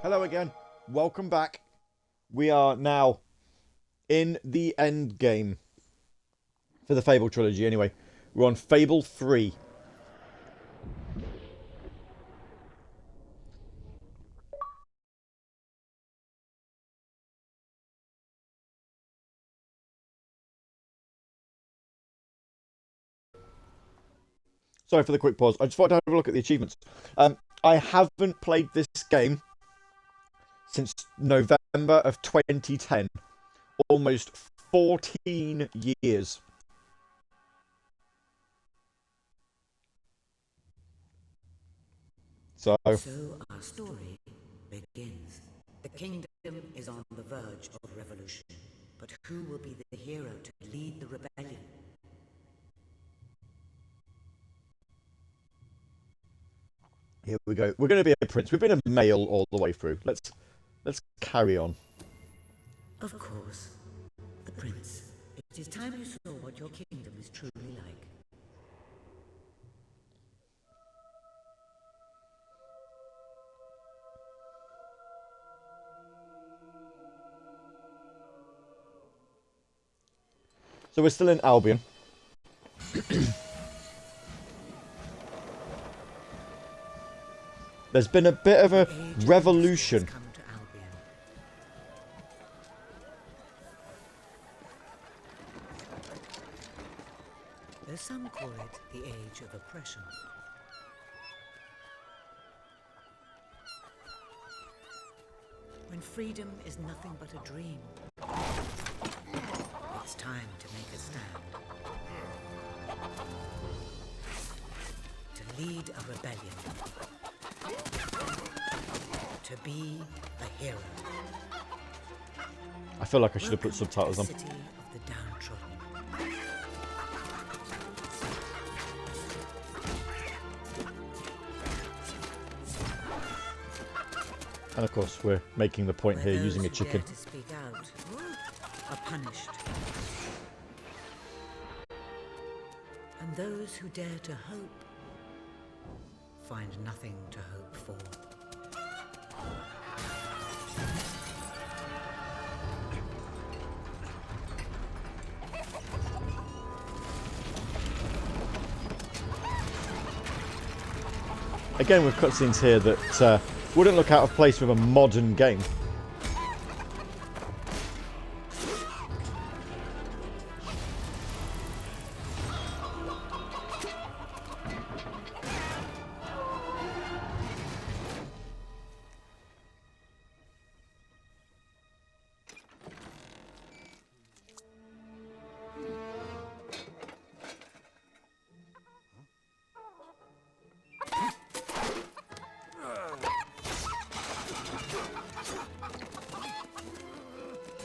Hello again. Welcome back. We are now in the end game for the Fable trilogy. Anyway, we're on Fable 3. Sorry for the quick pause. I just thought I'd have a look at the achievements. I haven't played this game since November of 2010. Almost 14 years. So our story begins. The kingdom is on the verge of revolution, but who will be the hero to lead the rebellion? here we go. We're going to be a prince. We've been a male all the way through. Let's carry on. Of course, the prince. It is time you saw what your kingdom is truly like. So we're still in Albion. There's been a bit of a revolution. Come to Albion. Though some call it the age of oppression. When freedom is nothing but a dream, it's time to make a stand. To lead a rebellion. To be a hero. I feel like I should have put subtitles on. City of the downtrodden. And of course, we're making the point here Where using a those who chicken. dare to speak out are punished. And those who dare to hope find nothing to hope for. Again, with cutscenes here that wouldn't look out of place with a modern game.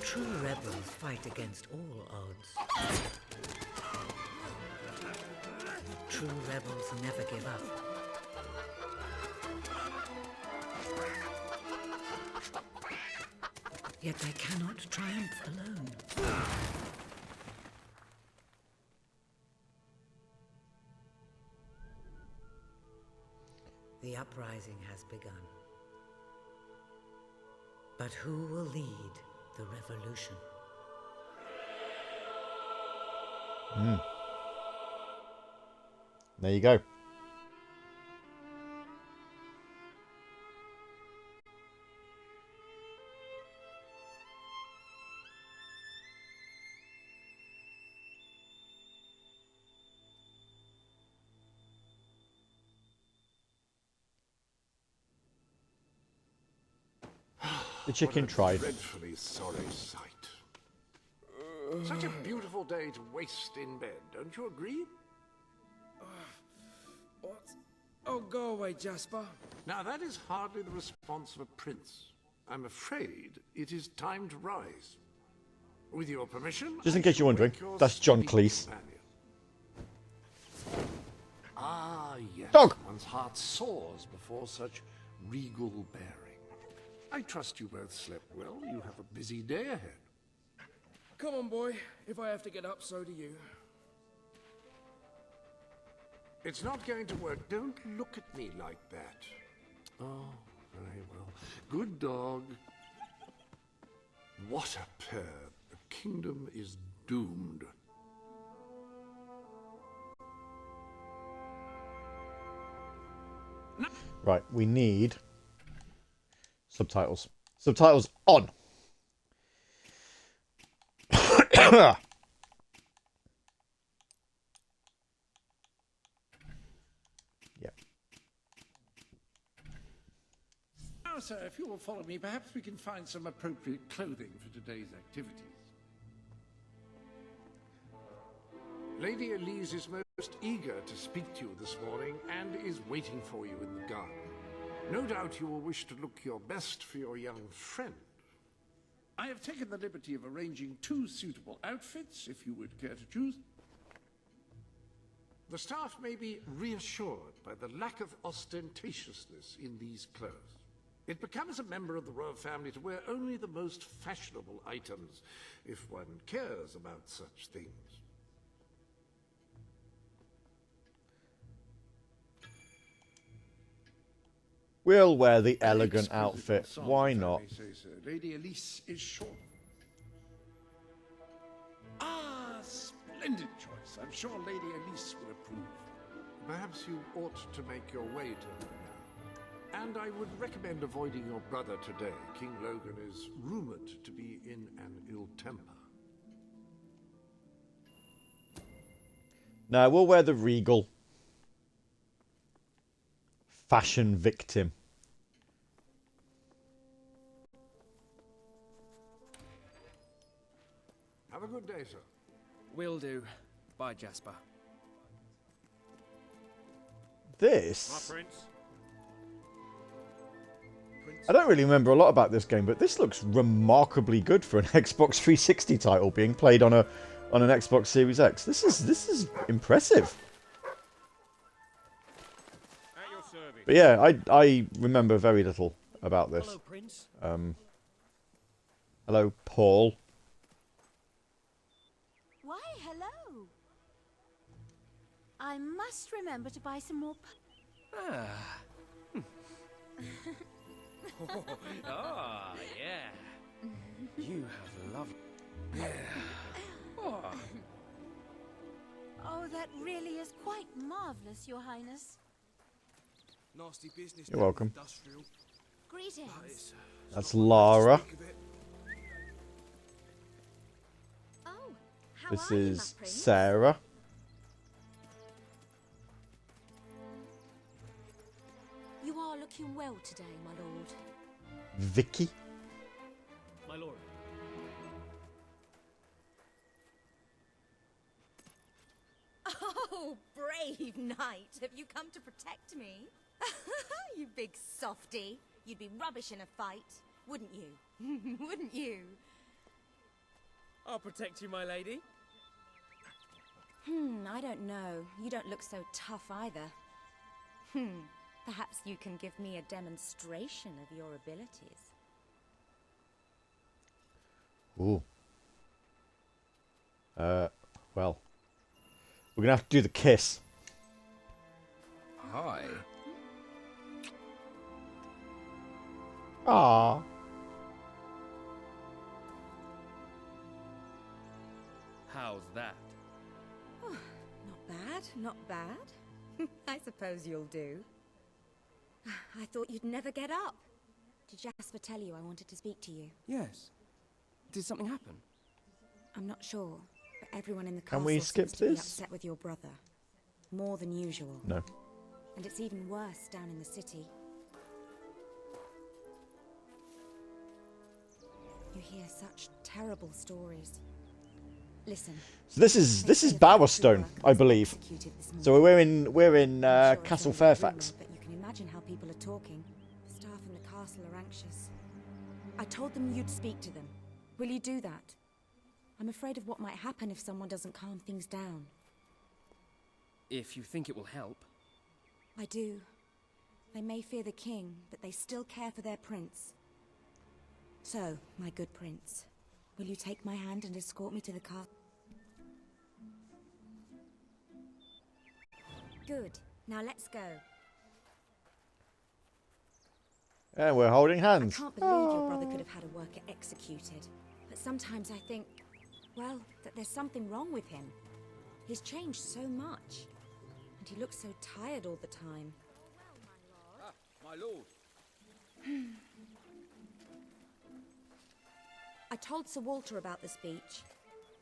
True rebels fight against all odds. True rebels never give up. Yet they cannot triumph alone. The uprising has begun. But who will lead the revolution? There you go. The chicken tried. Dreadfully sorry sight. Such a beautiful day to waste in bed, don't you agree? What? Oh, go away, Jasper. Now that is hardly the response of a prince. I'm afraid it is time to rise. With your permission, Just in I case shall you're wondering, wake your that's John sleeping Cleese. companion. Ah, yes. Dog! One's heart soars before such regal bearing. I trust you both slept well. You have a busy day ahead. Come on, boy. If I have to get up, so do you. It's not going to work. Don't look at me like that. Oh, Very well. Good dog. What a pair. The kingdom is doomed. Right, we need subtitles. Subtitles on. Yeah. Now, sir, if you will follow me, perhaps we can find some appropriate clothing for today's activities. Lady Elise is most eager to speak to you this morning and is waiting for you in the garden. No doubt you will wish to look your best for your young friend. I have taken the liberty of arranging 2 suitable outfits, if you would care to choose. The staff may be reassured by the lack of ostentatiousness in these clothes. It becomes a member of the royal family to wear only the most fashionable items, if one cares about such things. We'll wear the elegant Exquisite outfit. ensemble, Why if I not? may say so. Lady Elise is short. Ah, splendid choice. I'm sure Lady Elise will approve. Perhaps you ought to make your way to her now. And I would recommend avoiding your brother today. King Logan is rumored to be in an ill temper. No, we'll wear the regal. Fashion victim. Have a good day, sir. Will do. Bye, Jasper. This... Prince. I don't really remember a lot about this game, but this looks remarkably good for an Xbox 360 title being played on an Xbox Series X. This is impressive. At your service. But yeah, I remember very little about this. Hello, Prince. Hello, Paul. Why, hello. I must remember to buy some more. Ah, yeah. You have lovely. Yeah. Oh. Oh, that really is quite marvelous, Your Highness. Nasty business. You're welcome. Industrial. Greetings. That's Lara. Oh, how This are you, is my prince? Sarah. You are looking well today, my lord. Vicky. My lord. Oh, brave knight. Have you come to protect me? You big softy. You'd be rubbish in a fight, wouldn't you? Wouldn't you? I'll protect you, my lady. I don't know. You don't look so tough either. Perhaps you can give me a demonstration of your abilities. Ooh. Well. We're gonna have to do the kiss. Hi. Ah. How's that? Not bad, not bad. I suppose you'll do. I thought you'd never get up. Did Jasper tell you I wanted to speak to you? Yes. Did something happen? I'm not sure, but everyone in the Can castle we skip seems to be this? upset with your brother. More than usual. No. And it's even worse down in the city. You hear such terrible stories. Listen. So this is Bowerstone, I believe. So we're in Castle Fairfax. But you can imagine how people are talking. The staff in the castle are anxious. I told them you'd speak to them. Will you do that? I'm afraid of what might happen if someone doesn't calm things down. If you think it will help. I do. They may fear the king, but they still care for their prince. So, my good prince, will you take my hand and escort me to the castle? Good. Now let's go. And we're holding I hands. can't believe your brother could have had a worker executed. But sometimes I think, well, that there's something wrong with him. He's changed so much. And he looks so tired all the time. Ah, my lord. I told Sir Walter about the speech.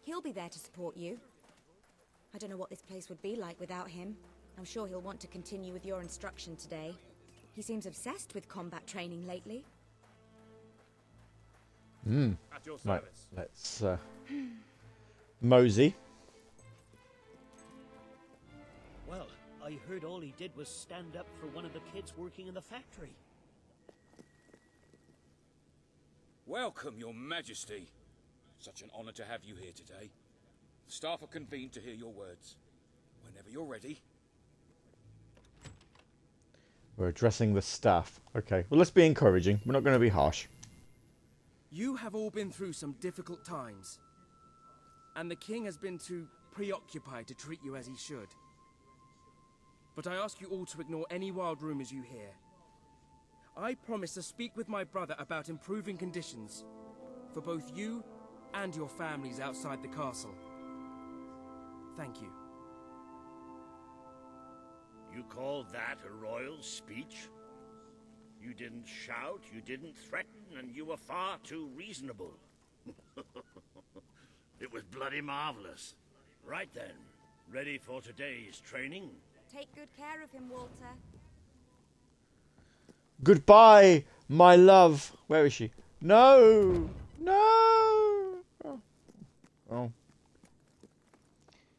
He'll be there to support you. I don't know what this place would be like without him. I'm sure he'll want to continue with your instruction today. He seems obsessed with combat training lately. At your Right, service. let's mosey. Well, I heard all he did was stand up for one of the kids working in the factory. Welcome, your majesty. Such an honor to have you here today. The staff are convened to hear your words. Whenever you're ready. We're addressing the staff. Okay, well, let's be encouraging. We're not going to be harsh. You have all been through some difficult times. And the king has been too preoccupied to treat you as he should. But I ask you all to ignore any wild rumors you hear. I promise to speak with my brother about improving conditions for both you and your families outside the castle. Thank you. You call that a royal speech? You didn't shout, you didn't threaten, and you were far too reasonable. It was bloody marvelous. Right then, ready for today's training? Take good care of him, Walter. Goodbye, my love. Where is she? No! No! Oh.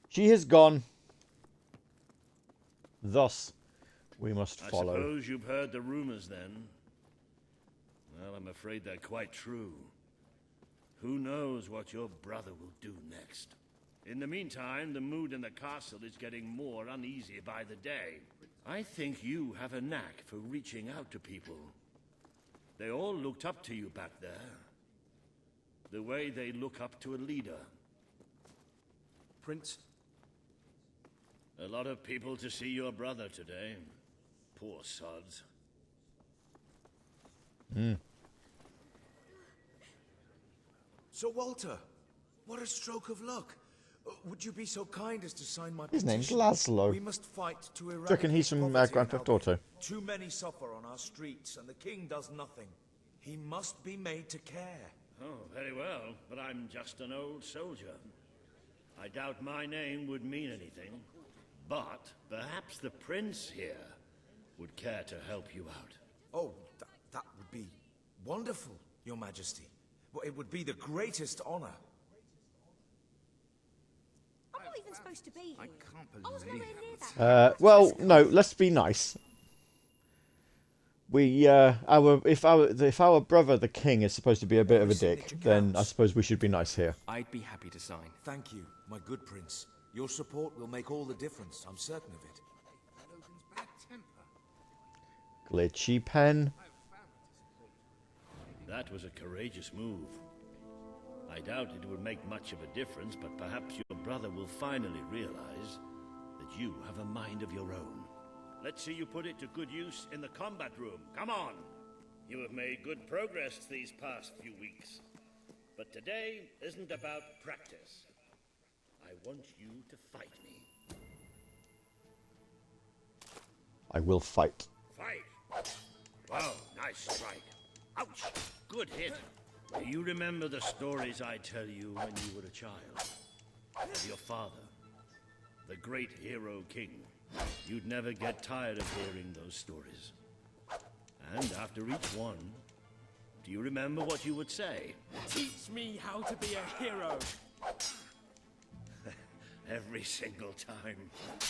She has gone. Thus, we must follow. I suppose you've heard the rumors then. Well, I'm afraid they're quite true. Who knows what your brother will do next? In the meantime, the mood in the castle is getting more uneasy by the day. I think you have a knack for reaching out to people. They all looked up to you back there. The way they look up to a leader. Prince? A lot of people to see your brother today. Poor sods. Sir Walter, what a stroke of luck. Would you be so kind as to sign my His name's petition? Laszlo. We must fight to Do you eradicate reckon he's from poverty Grand in Theft Albion. Auto? Too many suffer on our streets, and the king does nothing. He must be made to care. Oh, very well, but I'm just an old soldier. I doubt my name would mean anything, but perhaps the prince here would care to help you out. Oh, that would be wonderful, Your Majesty. Well, it would be the greatest honor. I'm not even supposed to be here. I can't I was believe nowhere near that. Well, no, let's be nice. We, if our brother, the king, is supposed to be a bit of a dick, then I suppose we should be nice here. I'd be happy to sign. Thank you, my good prince. Your support will make all the difference, I'm certain of it. Glitchy pen. That was a courageous move. I doubt it would make much of a difference, but perhaps your brother will finally realize that you have a mind of your own. Let's see you put it to good use in the combat room. Come on! You have made good progress these past few weeks. But today isn't about practice. I want you to fight me. I will fight. Fight! Wow, nice strike. Ouch! Good hit. Do you remember the stories I tell you when you were a child? Of your father, the great hero king. You'd never get tired of hearing those stories. And after each one, do you remember what you would say? Teach me how to be a hero. Every single time.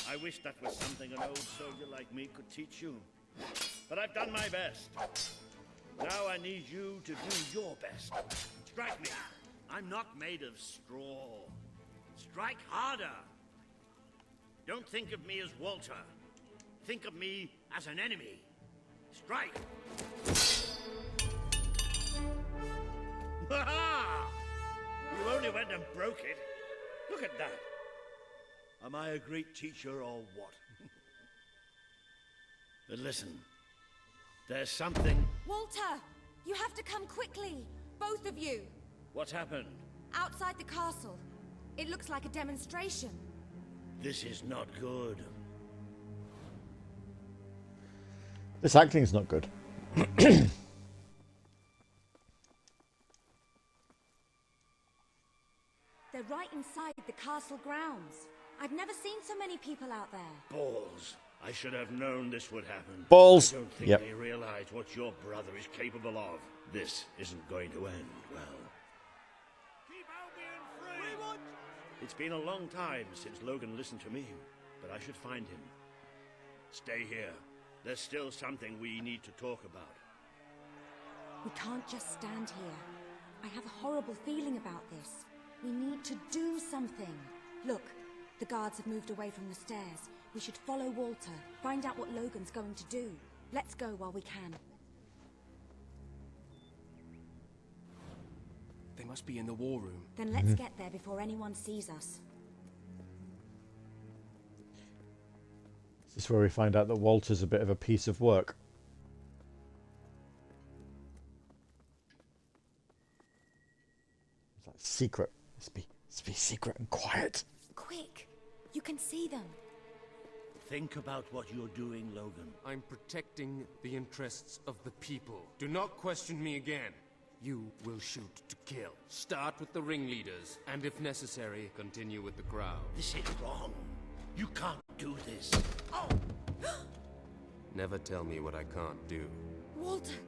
I wish that was something an old soldier like me could teach you. But I've done my best. Now I need you to do your best. Strike me. I'm not made of straw. Strike harder. Don't think of me as Walter. Think of me as an enemy. Strike! Ha-ha! You only went and broke it. Look at that. Am I a great teacher or what? But listen, There's something... Walter! You have to come quickly! Both of you! What happened? Outside the castle. It looks like a demonstration. This is not good. This acting's not good. They're right inside the castle grounds. I've never seen so many people out there. Balls. I should have known this would happen. Balls. I don't think Yep. they realize what your brother is capable of. This isn't going to end well. Keep Albion free! It's been a long time since Logan listened to me, but I should find him. Stay here. There's still something we need to talk about. We can't just stand here. I have a horrible feeling about this. We need to do something. Look, the guards have moved away from the stairs. We should follow Walter, find out what Logan's going to do. Let's go while we can. They must be in the war room. Then let's get there before anyone sees us. This is where we find out that Walter's a bit of a piece of work. It's like secret. Let's be secret and quiet. Quick! You can see them. Think about what you're doing, Logan. I'm protecting the interests of the people. Do not question me again. You will shoot to kill. Start with the ringleaders, and if necessary, continue with the crowd. This is wrong. You can't do this. Oh! Never tell me what I can't do. Walter!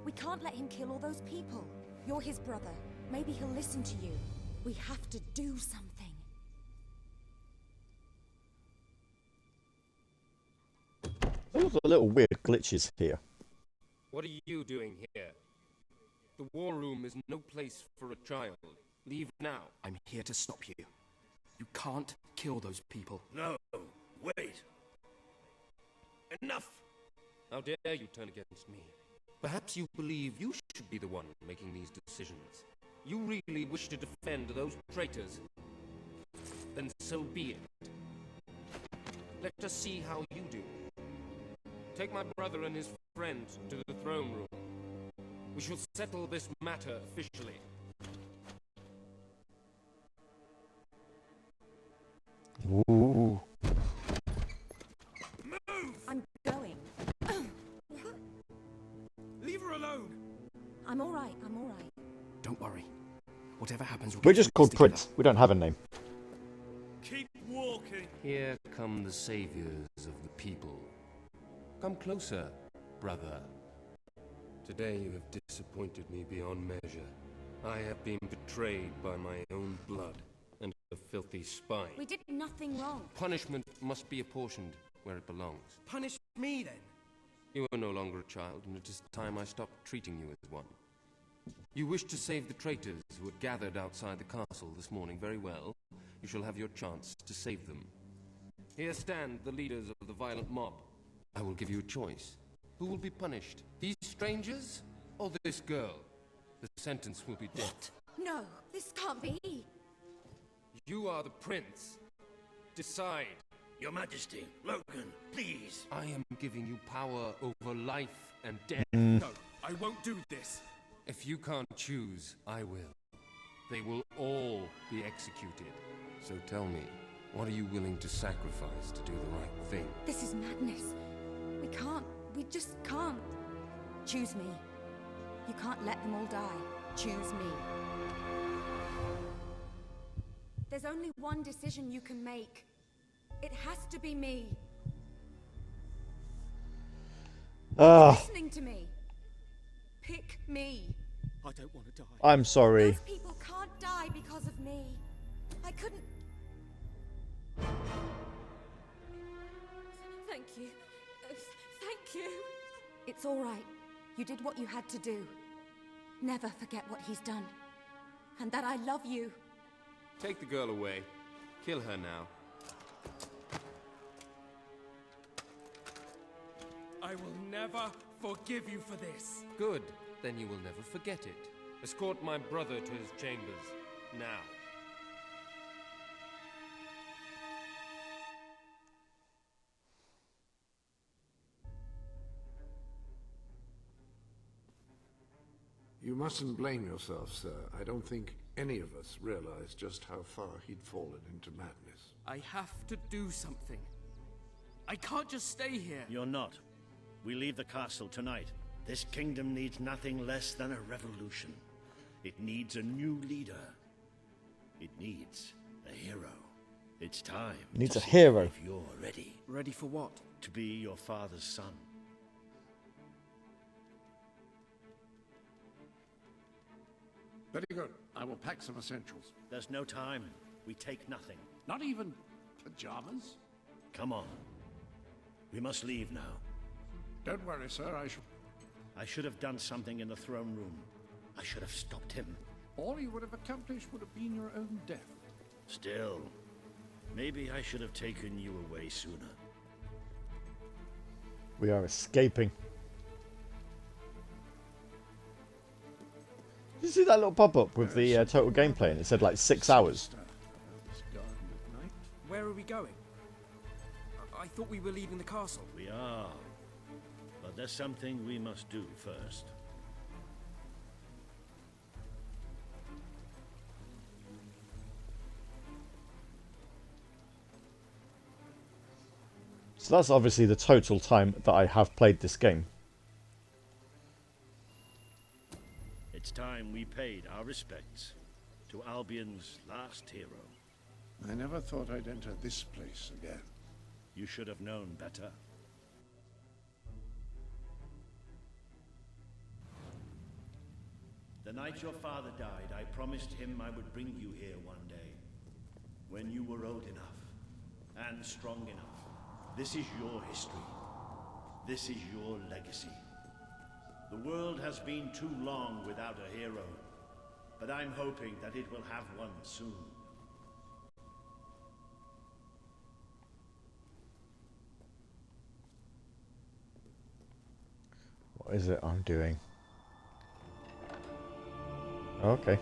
We can't let him kill all those people. You're his brother. Maybe he'll listen to you. We have to do something. There's a little weird glitches here. What are you doing here? The war room is no place for a child. Leave now. I'm here to stop you. You can't kill those people. No, wait. Enough! How dare you turn against me? Perhaps you believe you should be the one making these decisions. You really wish to defend those traitors? Then so be it. Let us see how you do. Take my brother and his friends to the throne room. We shall settle this matter officially. Ooh. Move! I'm going. Leave her alone! I'm all right. I'm all right. Don't worry. Whatever happens, We're just called Prince. We don't have a name. Keep walking. Here come the saviors of the people. Come closer, brother. Today you have disappointed me beyond measure. I have been betrayed by my own blood and a filthy spine. We did nothing wrong. Punishment must be apportioned where it belongs. Punish me, then. You are no longer a child, and it is time I stopped treating you as one. You wish to save the traitors who had gathered outside the castle this morning. Very well. You shall have your chance to save them. Here stand the leaders of the violent mob. I will give you a choice. Who will be punished? These strangers or this girl? The sentence will be death. No, this can't be. You are the prince. Decide. Your Majesty, Logan, please. I am giving you power over life and death. No, I won't do this. If you can't choose, I will. They will all be executed. So tell me, what are you willing to sacrifice to do the right thing? This is madness. We can't. We just can't. Choose me. You can't let them all die. Choose me. There's only one decision you can make. It has to be me. Listening to me. Pick me. I don't want to die. I'm sorry. Those people can't die because of me. I couldn't. Thank you. Thank you. It's all right. You did what you had to do. Never forget what he's done. And that I love you. Take the girl away. Kill her now. I will never forgive you for this. Good. Then you will never forget it. Escort my brother to his chambers. Now. You mustn't blame yourself, sir. I don't think any of us realized just how far he'd fallen into madness. I have to do something. I can't just stay here. You're not. We leave the castle tonight. This kingdom needs nothing less than a revolution. It needs a new leader. It needs a hero. It's time. It needs to a see hero. If you're ready. Ready for what? To be your father's son. Very good. I will pack some essentials. There's no time. We take nothing. Not even pajamas? Come on. We must leave now. Don't worry, sir. I should have done something in the throne room. I should have stopped him. All you would have accomplished would have been your own death. Still, maybe I should have taken you away sooner. We are escaping. Did you see that little pop-up with the total gameplay? And it said like 6 hours. Where are we going? I thought we were leaving the castle. We are. But there's something we must do first. So that's obviously the total time that I have played this game. It's time we paid our respects to Albion's last hero. I never thought I'd enter this place again. You should have known better. The night your father died, I promised him I would bring you here one day. When you were old enough and strong enough. This is your history. This is your legacy. The world has been too long without a hero, but I'm hoping that it will have one soon. What is it I'm doing? Okay.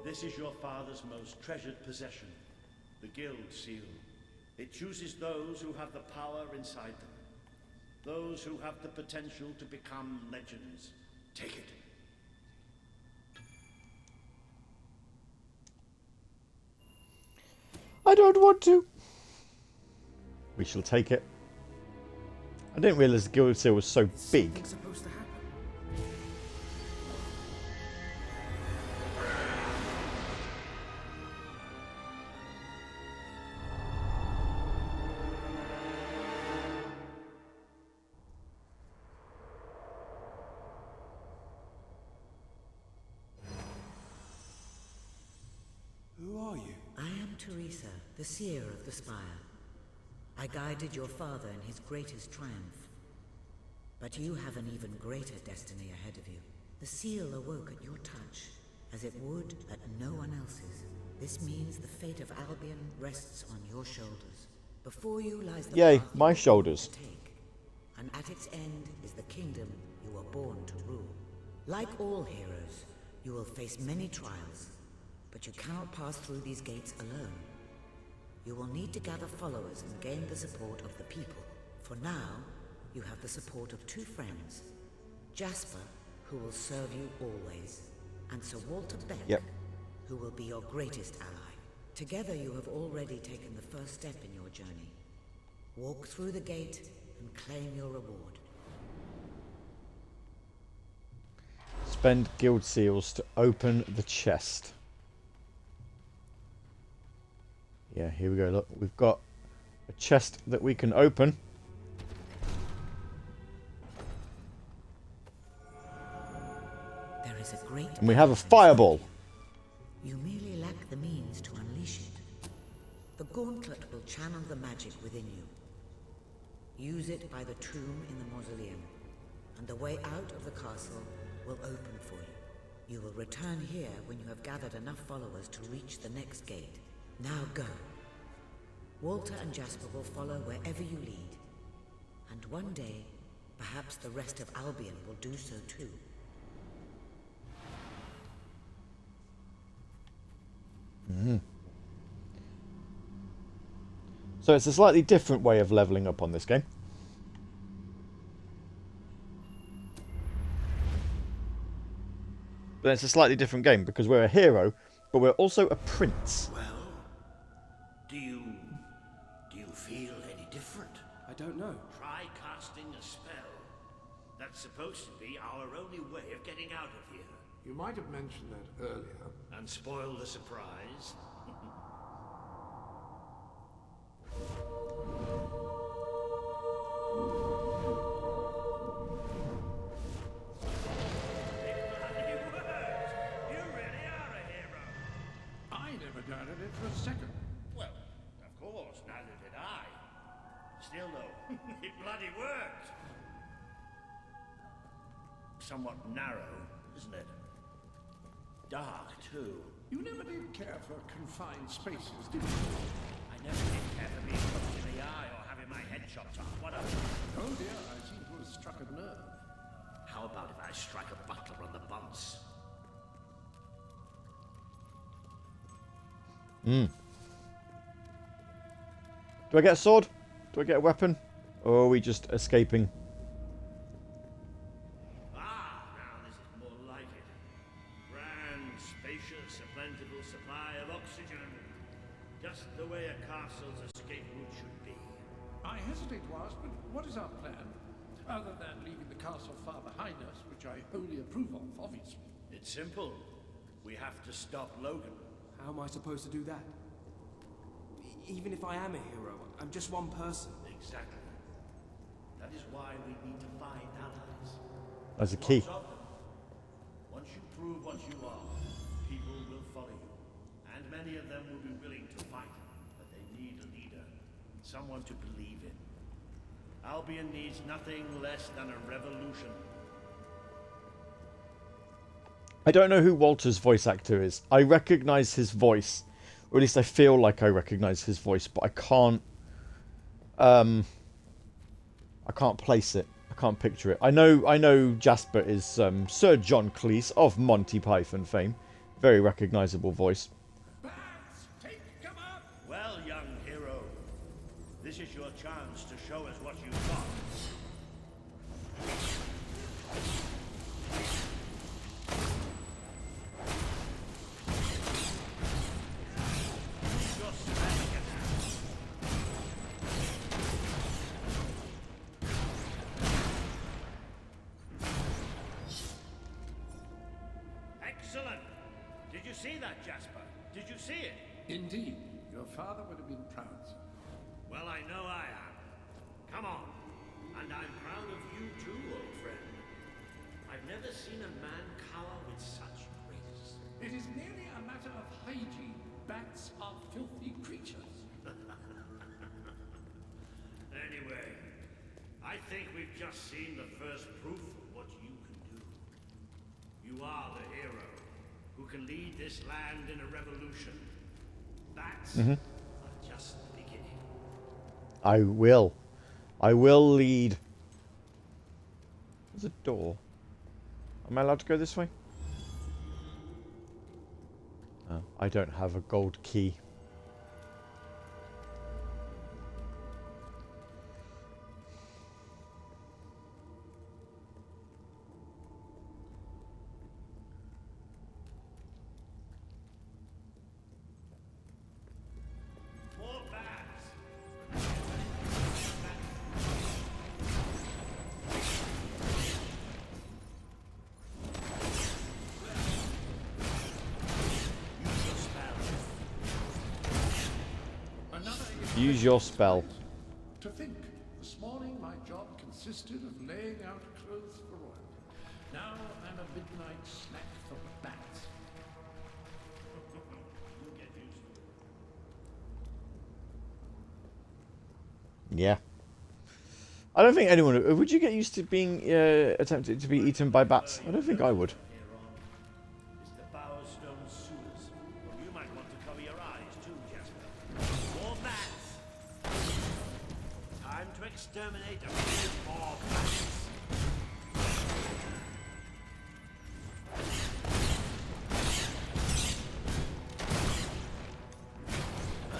This is your father's most treasured possession, the Guild Seal. It chooses those who have the power inside them, those who have the potential to become legends. Take it. I don't want to. We shall take it. I didn't realise the Guild Seal was so big. Something's supposed to happen. Who are you? I am Teresa, the seer of the spire. I guided your father in his greatest triumph. But you have an even greater destiny ahead of you. The seal awoke at your touch, as it would at no one else's. This means the fate of Albion rests on your shoulders. Before you lies the Yay, path my you shoulders. to take, and at its end is the kingdom you were born to rule. Like all heroes, you will face many trials, but you cannot pass through these gates alone. You will need to gather followers and gain the support of the people. For now, you have the support of two friends. Jasper, who will serve you always, and Sir Walter Beck, who will be your greatest ally. Together you have already taken the first step in your journey. Walk through the gate and claim your reward. Spend Guild Seals to open the chest. Yeah, here we go. Look, we've got a chest that we can open. There is a great And we have a fireball. You merely lack the means to unleash it. The gauntlet will channel the magic within you. Use it by the tomb in the mausoleum, and the way out of the castle will open for you. You will return here when you have gathered enough followers to reach the next gate. Now go. Walter and Jasper will follow wherever you lead. And one day, perhaps the rest of Albion will do so too. So it's a slightly different way of leveling up on this game. But it's a slightly different game because we're a hero, but we're also a prince. Well, do you feel any different? I don't know. Try casting a spell. That's supposed to be our only way of getting out of here. You might have mentioned that earlier. And spoil the surprise. I never doubted it for a second. Well, of course, neither did I. Still, though, it bloody worked. Somewhat narrow, isn't it? Dark, too. You never did care for confined spaces, did you? I never did care for being poked in the eye or having my head chopped off. What else? Oh dear, I seem to have struck a nerve. How about if I strike a butler on the bunce? Do I get a sword? Do I get a weapon? Or are we just escaping? Ah, now this is more like it. Grand, spacious, a plentiful supply of oxygen. Just the way a castle's escape route should be. I hesitate to ask, but what is our plan? Other than leaving the castle far behind us, which I wholly approve of, obviously. It's simple. We have to stop Logan. How am I supposed to do that? Even if I am a hero, I'm just one person. Exactly. That is why we need to find allies. That's a key. Lots of them. Once you prove what you are, people will follow you. And many of them will be willing to fight. But they need a leader. Someone to believe in. Albion needs nothing less than a revolution. I don't know who Walter's voice actor is. I recognise his voice. Or at least I feel like I recognise his voice, but I can't place it. I can't picture it. I know Jasper is Sir John Cleese of Monty Python fame. Very recognisable voice. Well, young hero, this is your chance to show us what you've got. Excellent! Did you see that, Jasper? Did you see it? Indeed, your father would have been proud, sir. Well, I know I am. Come on. And I'm proud of you too, old friend. I've never seen a man cower with such grace. It is merely a matter of hygiene. Bats are filthy creatures. Anyway, I think we've just seen the first proof of what you can do. You are the hero who can lead this land in a revolution. That's just the beginning. I will. I will lead. There's a door. Am I allowed to go this way? Oh, I don't have a gold key. More bats! Use your spell. To think, this morning my job consisted of laying out clothes for royalty. Now I'm a midnight snack for bats. You'll get used to it. Yeah. I don't think anyone would. You get used to being attempted to be eaten by bats? I don't think I would. Here on is the Bowerstone sewers. Well, you might want to cover your eyes too, Jasper. More bats! Time to exterminate a few more bats.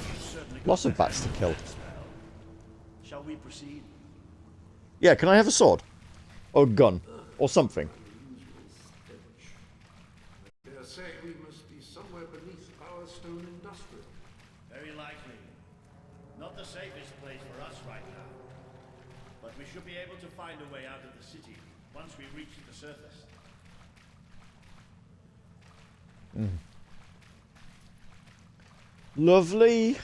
You certainly got Lots of the bats to hang kill. that spell. proceed? Yeah, can I have a sword? Or a gun? Or something? I dare say we must be somewhere beneath our stone industrial. Very likely. Not the safest place for us right now. But we should be able to find a way out of the city once we reach the surface. Lovely.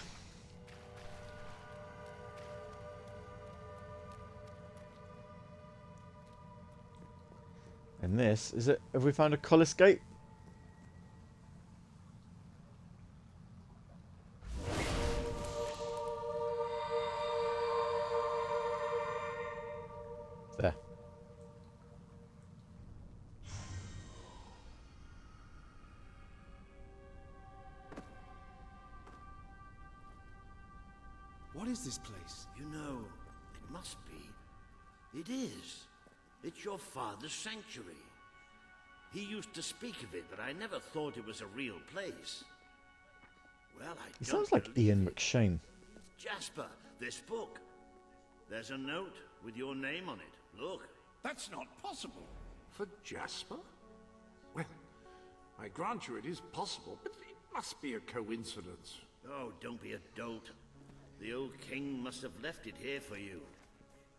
And this, is it? Have we found a colour escape? There. What is this place? You know, it must be. It is. It's your father's sanctuary. He used to speak of it, but I never thought it was a real place. Well, I He don't sounds like believe Ian it. McShane. Jasper, this book. There's a note with your name on it. Look. That's not possible. For Jasper? Well, I grant you it is possible, but it must be a coincidence. Oh, don't be a dolt. The old king must have left it here for you.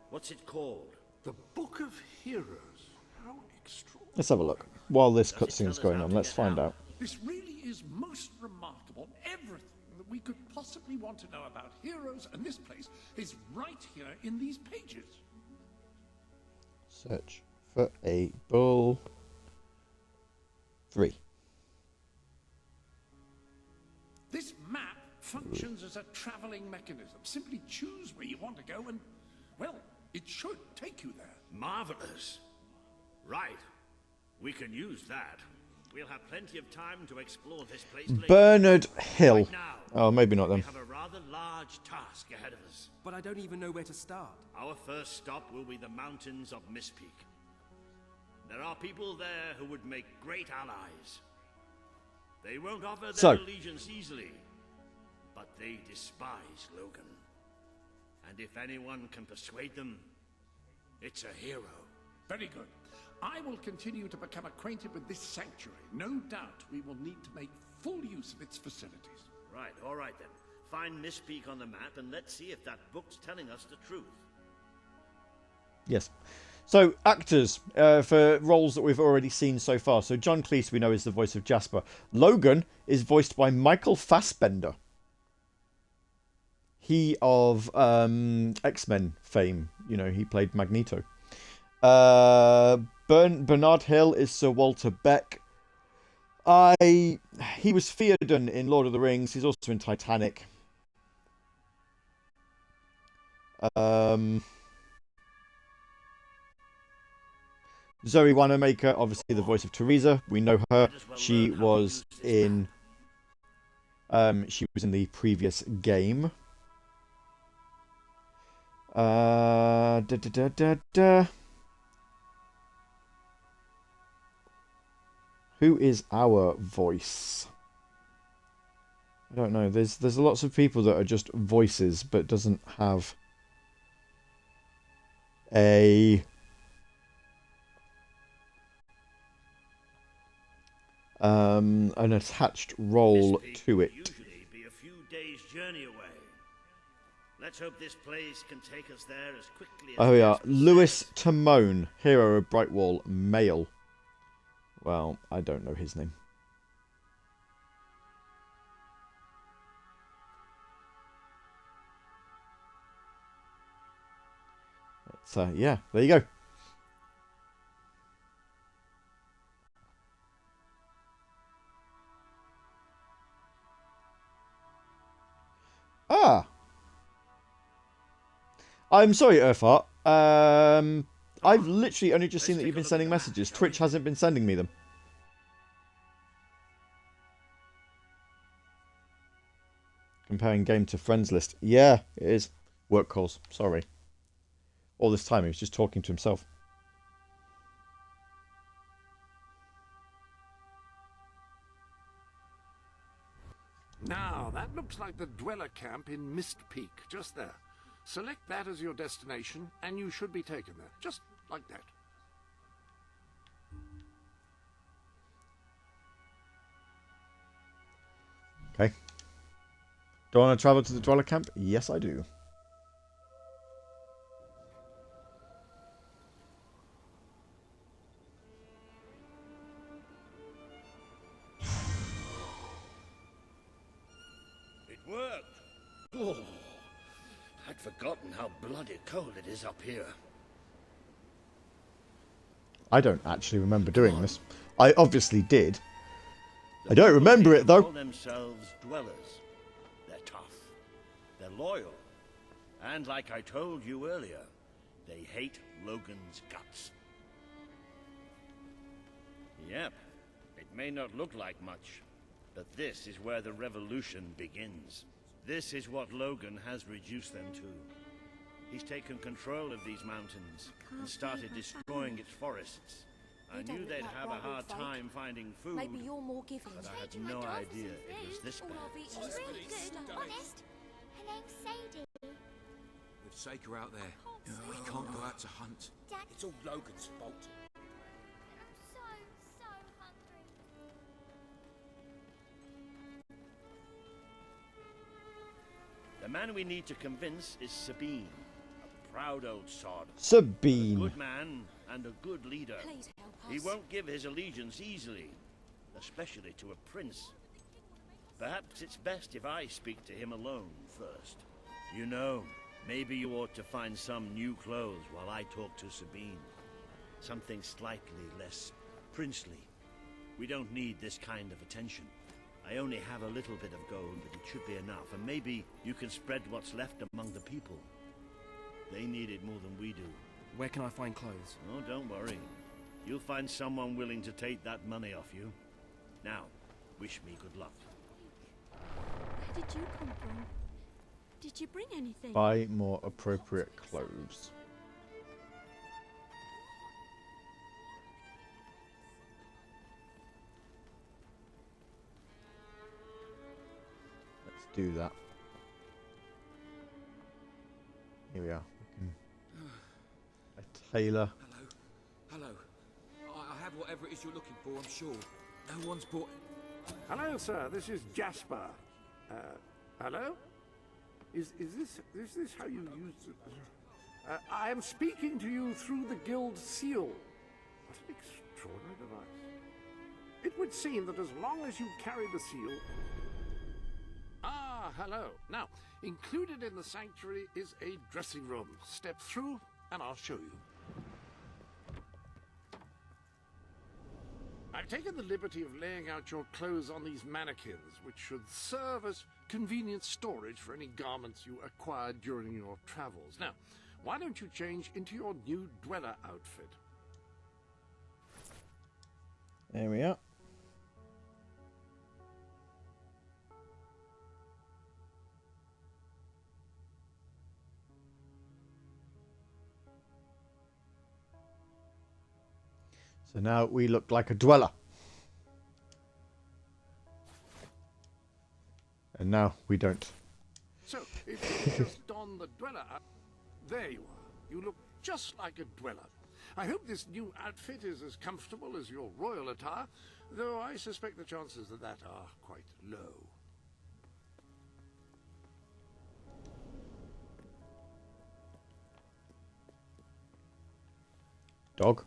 What's it called? The Book of Heroes. How extraordinary. Let's have a look. While this Does it cutscene's tell us going how on, to let's get find out? out. This really is most remarkable. Everything that we could possibly want to know about heroes and this place is right here in these pages. Search for a bull. 3. This map functions as a traveling mechanism. Simply choose where you want to go and, well, it should take you there. Marvelous. Right. We can use that. We'll have plenty of time to explore this place later. Bernard Hill. Right now, Oh, maybe not we them. have a rather large task ahead of us. But I don't even know where to start. Our first stop will be the mountains of Mistpeak. There are people there who would make great allies. They won't offer their allegiance easily, but they despise Logan. And if anyone can persuade them, it's a hero. Very good. I will continue to become acquainted with this sanctuary. No doubt we will need to make full use of its facilities. Right, all right then. Find Mistpeak on the map and let's see if that book's telling us the truth. Yes. So, actors for roles that we've already seen so far. So, John Cleese, we know, is the voice of Jasper. Logan is voiced by Michael Fassbender. He of X-Men fame. You know, he played Magneto. Bernard Hill is Sir Walter Beck. He was Theoden in Lord of the Rings. He's also in Titanic. Zoe Wanamaker, obviously the voice of Teresa. We know her. She was in the previous game. Who is our voice? I don't know. There's lots of people that are just voices, but doesn't have an attached role to it. Usually be a few days' journey away. Let's hope this place can take us there as quickly as Oh yeah, Jasper Louis says. Timone, hero of Brightwall, male. Well, I don't know his name. So yeah, there you go. Ah. I'm sorry, Earthart. I've literally only just seen that you've been sending messages. Twitch hasn't been sending me them. Comparing game to friends list. Yeah, it is. Work calls. Sorry. All this time he was just talking to himself. Now, that looks like the dweller camp in Mistpeak, just there. Select that as your destination, and you should be taken there. Just like that. Okay. Do I want to travel to the Dweller camp? Yes, I do. It worked. Oh, I'd forgotten how bloody cold it is up here. I don't actually remember doing this. I obviously did. I don't remember it, though. Call themselves dwellers. They're tough. They're loyal. And like I told you earlier, they hate Logan's guts. Yep. It may not look like much, but this is where the revolution begins. This is what Logan has reduced them to. He's taken control of these mountains and started destroying its forests. I knew they'd have a hard time finding food, Maybe you're more giving. but I had no idea it was this bad. She's really good, honest. Her name's Sadie. With Saker out there, we can't go out to hunt. Dad, It's all Logan's fault. I'm so hungry. The man we need to convince is Sabine, a proud old sod. A Sabine. good man and a good leader. Please help us. He won't give his allegiance easily, especially to a prince. Perhaps it's best if I speak to him alone first. You know, maybe you ought to find some new clothes while I talk to Sabine. Something slightly less princely. We don't need this kind of attention. I only have a little bit of gold, but it should be enough, and maybe you can spread what's left among the people. They need it more than we do. Where can I find clothes? Oh, don't worry. You'll find someone willing to take that money off you. Now, wish me good luck. Where did you come from? Did you bring anything? Buy more appropriate clothes. Let's do that. Here we are. A tailor. Hello. I have whatever it is you're looking for, I'm sure. No one's bought... Hello, sir. This is Jasper. Hello? Is this how you use it? I am speaking to you through the guild seal. What an extraordinary device. It would seem that as long as you carry the seal... Ah, hello. Now, included in the sanctuary is a dressing room. Step through and I'll show you. I've taken the liberty of laying out your clothes on these mannequins, which should serve as convenient storage for any garments you acquired during your travels. Now, why don't you change into your new dweller outfit? There we are. So now we look like a dweller. And now we don't. So, if you just don the dweller outfit, there you are. You look just like a dweller. I hope this new outfit is as comfortable as your royal attire, though I suspect the chances of that are quite low. Dog.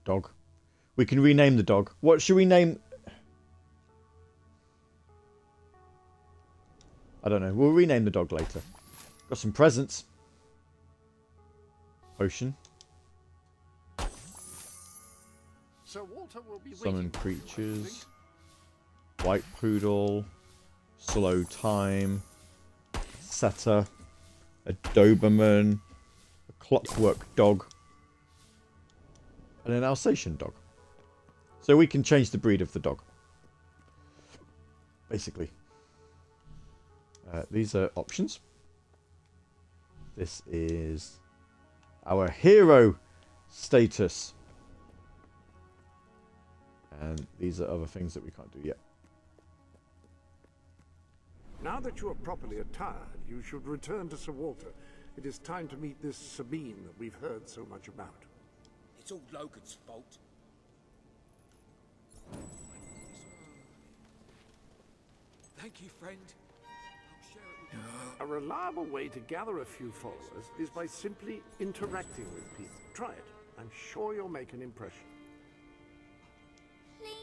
Dog. We can rename the dog. What should we name? I don't know. We'll rename the dog later. Got some presents. Potion. Sir Walter will be Summon waiting for you, I creatures. think. White poodle. Slow time. Setter. A Doberman. A clockwork dog. And an Alsatian dog. So we can change the breed of the dog. Basically. These are options. This is our hero status. And these are other things that we can't do yet. Now that you are properly attired, you should return to Sir Walter. It is time to meet this Sabine that we've heard so much about. It's all Logan's fault. Thank you, friend. I'll share it with you. A reliable way to gather a few followers is by simply interacting with people. Try it. I'm sure you'll make an impression.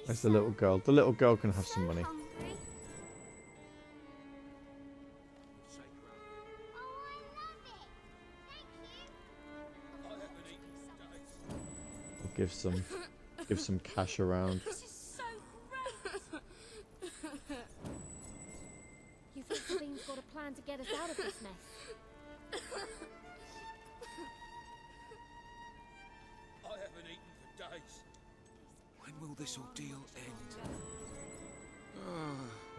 Where's the little girl? The little girl can have some money. We'll give some cash around. This is so great. You think Sabine's got a plan to get us out of this mess? I haven't eaten for days. When will this ordeal end?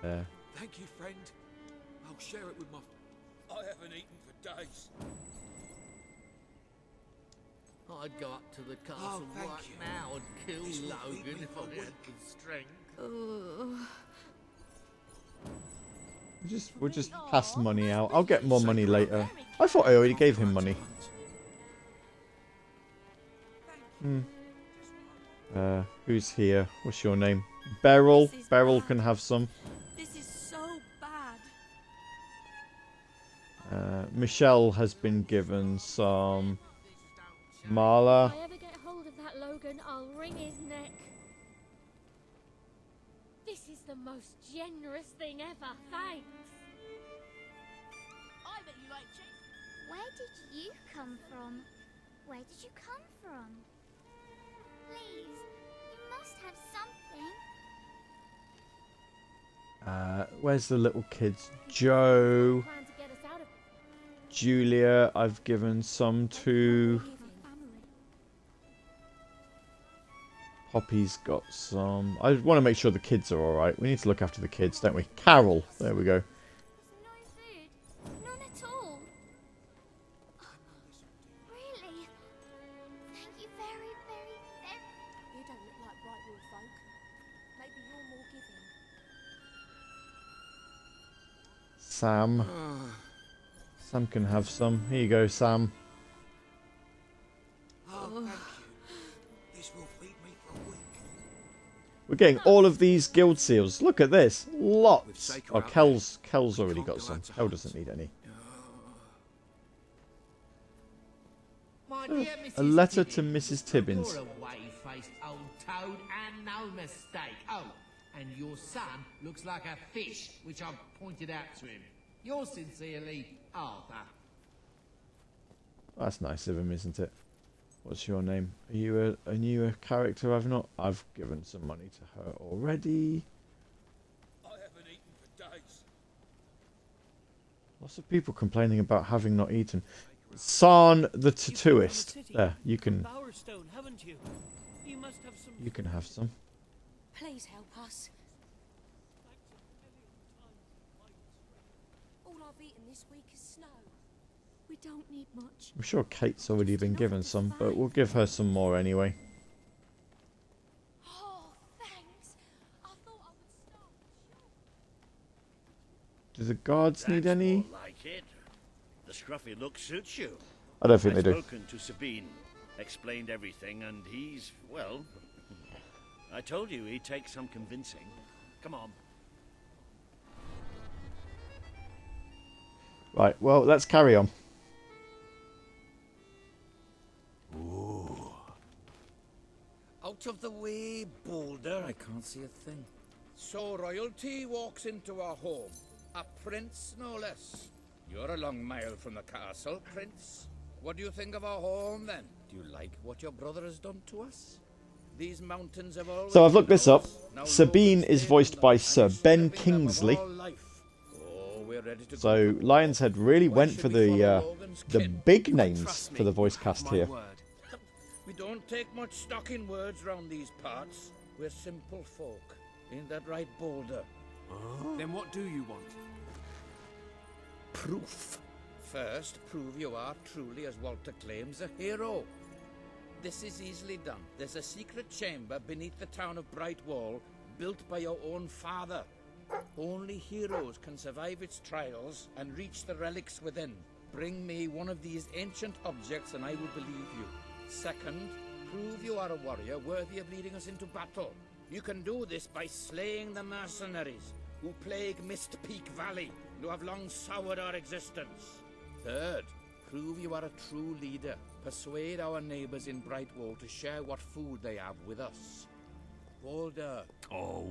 There. Thank you, friend. I'll share it with my... I haven't eaten for days. I'd go up to the castle thank right you. now and kill This will feed Logan me if for I a had week. the strength. We'll just pass money out. I'll get more money later. I thought I already gave him money. Who's here? What's your name? Beryl. Beryl can have some. This is so bad. Michelle has been given some. Marla. If I ever get hold of that Logan, I'll wring his neck. This is the most generous thing ever. Thanks. I bet you like chicken. Where did you come from? Where did you come from? Please, you must have something. Where's the little kids? Joe. Plan to get us out of Julia, I've given some to. Poppy's got some. I want to make sure the kids are alright. We need to look after the kids, don't we? Carol. There we go. No food. None at all. Really? Thank you very, very, very... You don't look like Brightwood folk. Maybe you're more giving. Sam. Sam can have some. Here you go, Sam. Oh, thank you. This will feed me for a week. We're getting all of these guild seals. Look at this. Lots. Oh, Kel's already got some. Kel doesn't need any. A letter to Mrs. Tibbins. You're a wave-faced old toad and no mistake. Oh, and your son looks like a fish, which I've pointed out to him. Yours sincerely, Arthur. That's nice of him, isn't it? What's your name? Are you a newer character I've not? I've given some money to her already. I haven't eaten for days. Lots of people complaining about having not eaten. San the tattooist. There, you can haven't you? You must have some. you can have some. Please help us. All I've eaten this week is snow. We don't need much. I'm sure Kate's already been given some, but we'll give her some more anyway. Oh, thanks. I thought I would stop. Do the guards need any? More like it. The scruffy look suits you. I don't think they I've do. spoken to Sabine, explained everything, and he's, well, I told you he'd take some convincing. Come on. Right, well, let's carry on. Out of the way, Boulder. I can't see a thing. So royalty walks into our home. A prince, no less. You're a long mile from the castle, Prince. What do you think of our home, then? Do you like what your brother has done to us? These mountains have always... So I've looked this up. Now Sabine Logan's is voiced by Sir Ben Kingsley. Oh, we're ready to So go. Lionshead really Where went should for we follow the Logan's the kin? big names Trust for the me, voice cast my here. word. We don't take much stock in words round these parts. We're simple folk. Ain't that right, Boulder? Then what do you want? Proof. First, prove you are truly, as Walter claims, a hero. This is easily done. There's a secret chamber beneath the town of Brightwall, built by your own father. Only heroes can survive its trials and reach the relics within. Bring me one of these ancient objects and I will believe you. Second, prove you are a warrior worthy of leading us into battle. You can do this by slaying the mercenaries who plague Mist Peak Valley and who have long soured our existence. Third, prove you are a true leader. Persuade our neighbors in Brightwall to share what food they have with us. Boulder. Oh.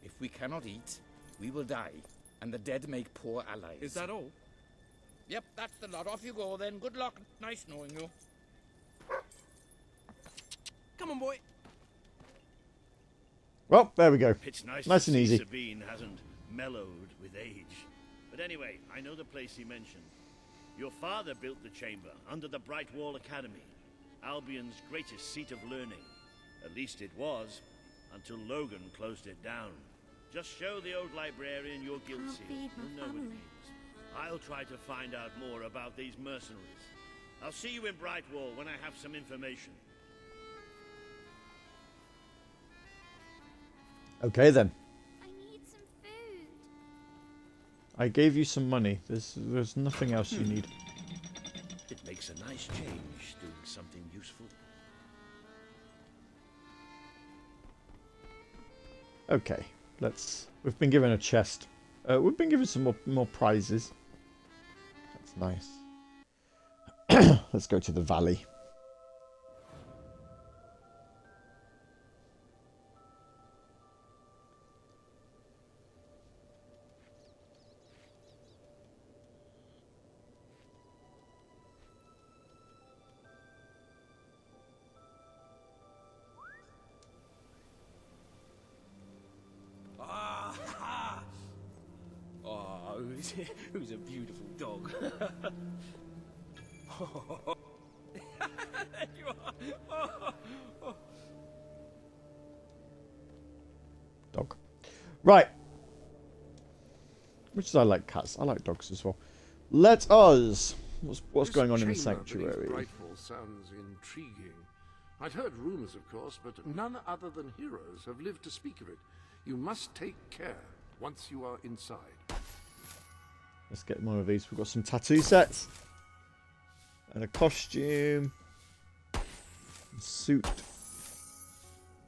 If we cannot eat, we will die, and the dead make poor allies. Is that all? Yep, that's the lot. Off you go then. Good luck. Nice knowing you. Come on, boy. Well, there we go. It's nice and to see easy. Sabine hasn't mellowed with age. But anyway, I know the place he mentioned. Your father built the chamber under the Brightwall Academy, Albion's greatest seat of learning. At least it was, until Logan closed it down. Just show the old librarian your guild seal. He'll know what it means. I'll try to find out more about these mercenaries. I'll see you in Brightwall when I have some information. Okay then. I need some food. I gave you some money. There's nothing else you need. It makes a nice change doing something useful. Okay, we've been given a chest. We've been given some more prizes. That's nice. Let's go to the valley. Who's a beautiful dog? There you are. Dog. Right. Which is I like cats. I like dogs as well. Let us. What's going on in the sanctuary? Brightwall sounds intriguing. I'd heard rumors, of course, but none other than heroes have lived to speak of it. You must take care once you are inside. Let's get one of these. We've got some tattoo sets. And a costume. And suit.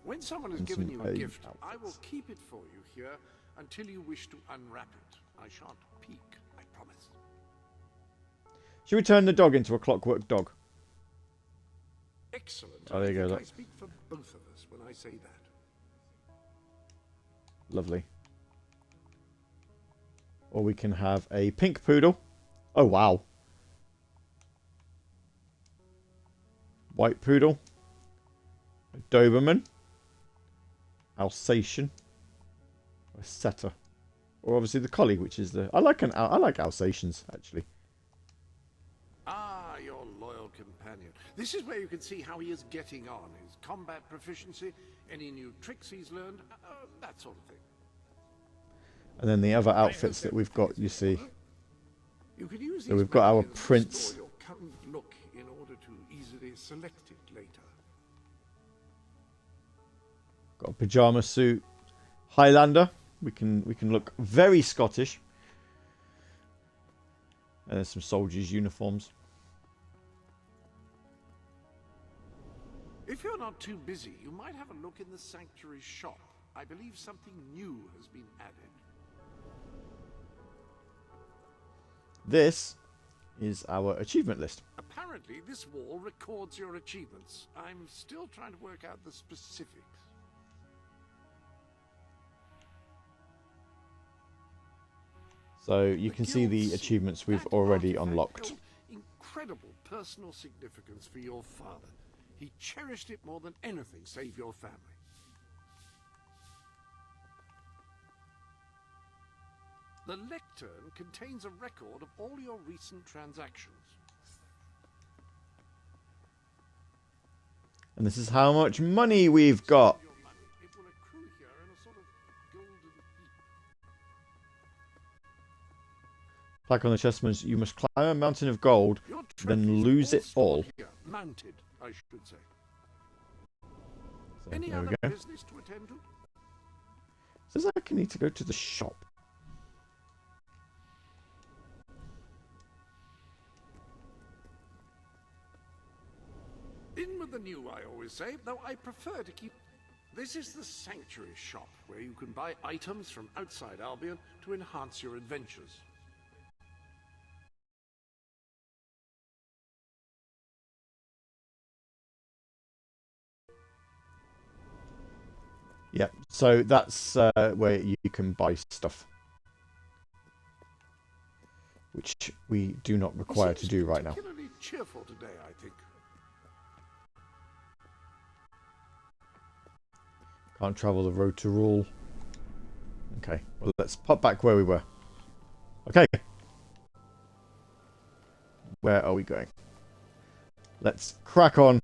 When someone has And given some you a paid gift, I outfits. will keep it for you here until you wish to unwrap it. I shan't peek, I promise. Should we turn the dog into a clockwork dog? Excellent. Oh, there you I go, think look. I speak for both of us when I say that. Lovely. Or we can have a pink poodle. Oh, wow. White poodle. A Doberman. Alsatian. A setter. Or obviously the collie, which is the... I like Alsatians, actually. Ah, your loyal companion. This is where you can see how he is getting on. His combat proficiency, any new tricks he's learned, that sort of thing. And then the other outfits that we've got, you see. You could use So these we've got our magazines to prince. store your current look in order to easily select it later. Got a pyjama suit. Highlander. We can look very Scottish. And there's some soldiers' uniforms. If you're not too busy, you might have a look in the sanctuary shop. I believe something new has been added. This is our achievement list. Apparently, this wall records your achievements. I'm still trying to work out the specifics. So you can see the achievements we've already unlocked. Held incredible personal significance for your father. He cherished it more than anything save your family. The lectern contains a record of all your recent transactions. And this is how much money we've got. Your money, it will accrue here in a sort of golden heap. Plaque on the chessmen, you must climb a mountain of gold, Your then trophies lose it stored all. here, mounted, I should say. So Any there we other go. business to attend to? Says I can need to go to the shop. In with the new, I always say, though I prefer to keep... This is the Sanctuary shop, where you can buy items from outside Albion to enhance your adventures. Yeah, so that's where you can buy stuff. Which we do not require to do right now. Particularly cheerful today, I think. Can't travel the road to rule. Okay, well, let's pop back where we were. Okay. Where are we going? Let's crack on.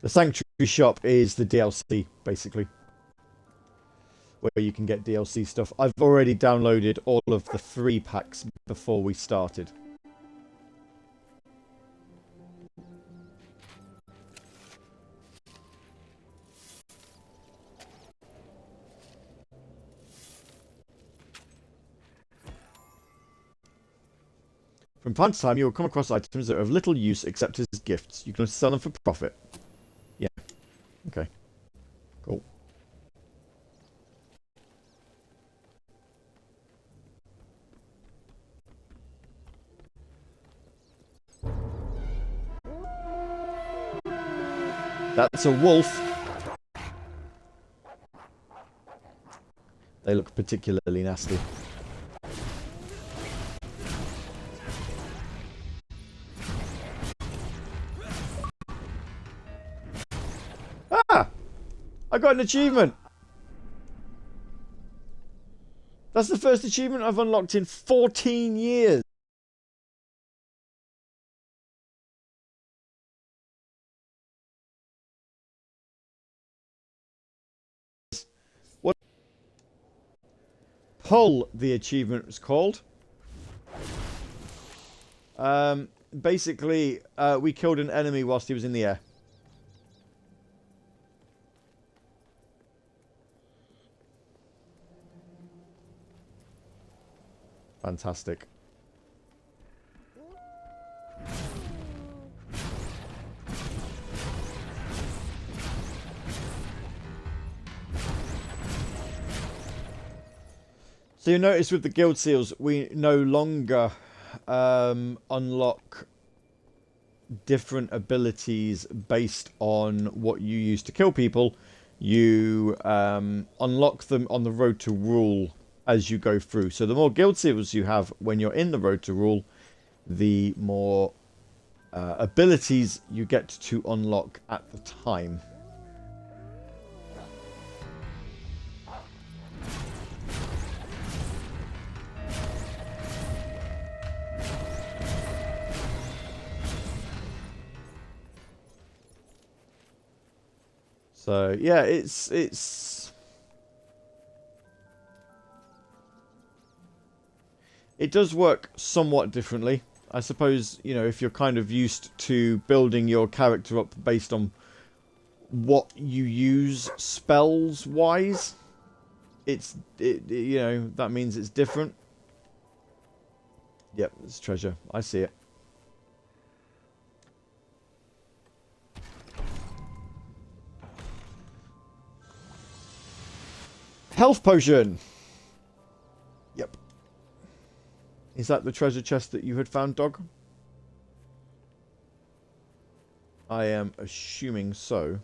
The Sanctuary shop is the DLC, basically. Where you can get DLC stuff. I've already downloaded all of the 3 packs before we started. From time to time, you will come across items that are of little use except as gifts. You can sell them for profit. Yeah. Okay. Cool. That's a wolf. They look particularly nasty. Ah! I got an achievement! That's the first achievement I've unlocked in 14 years. What? Pull, the achievement was called. Basically, we killed an enemy whilst he was in the air. Fantastic. So you notice with the guild seals, we no longer unlock different abilities based on what you use to kill people. You unlock them on the road to rule as you go through. So the more guild seals you have when you're in the road to rule, the more abilities you get to unlock at the time. So yeah, it does work somewhat differently. I suppose, you know, if you're kind of used to building your character up based on what you use spells wise, you know, that means it's different. Yep, it's treasure. I see it. Health potion. Yep. Is that the treasure chest that you had found, dog? I am assuming so.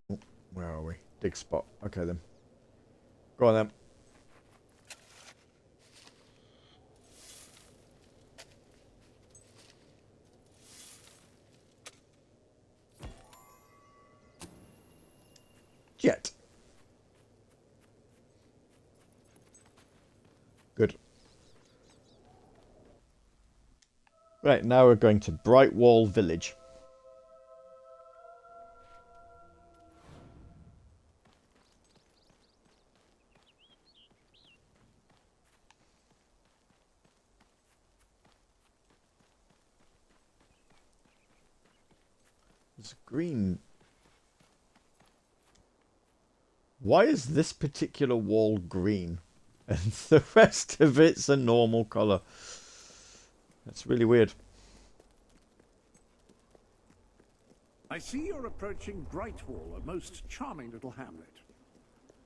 Oh, where are we? Dig spot. Okay then. Go on then. Jet. Good. Right, now we're going to Brightwall Village. It's green. Why is this particular wall green? And the rest of it's a normal colour. That's really weird. I see you're approaching Brightwall, a most charming little hamlet.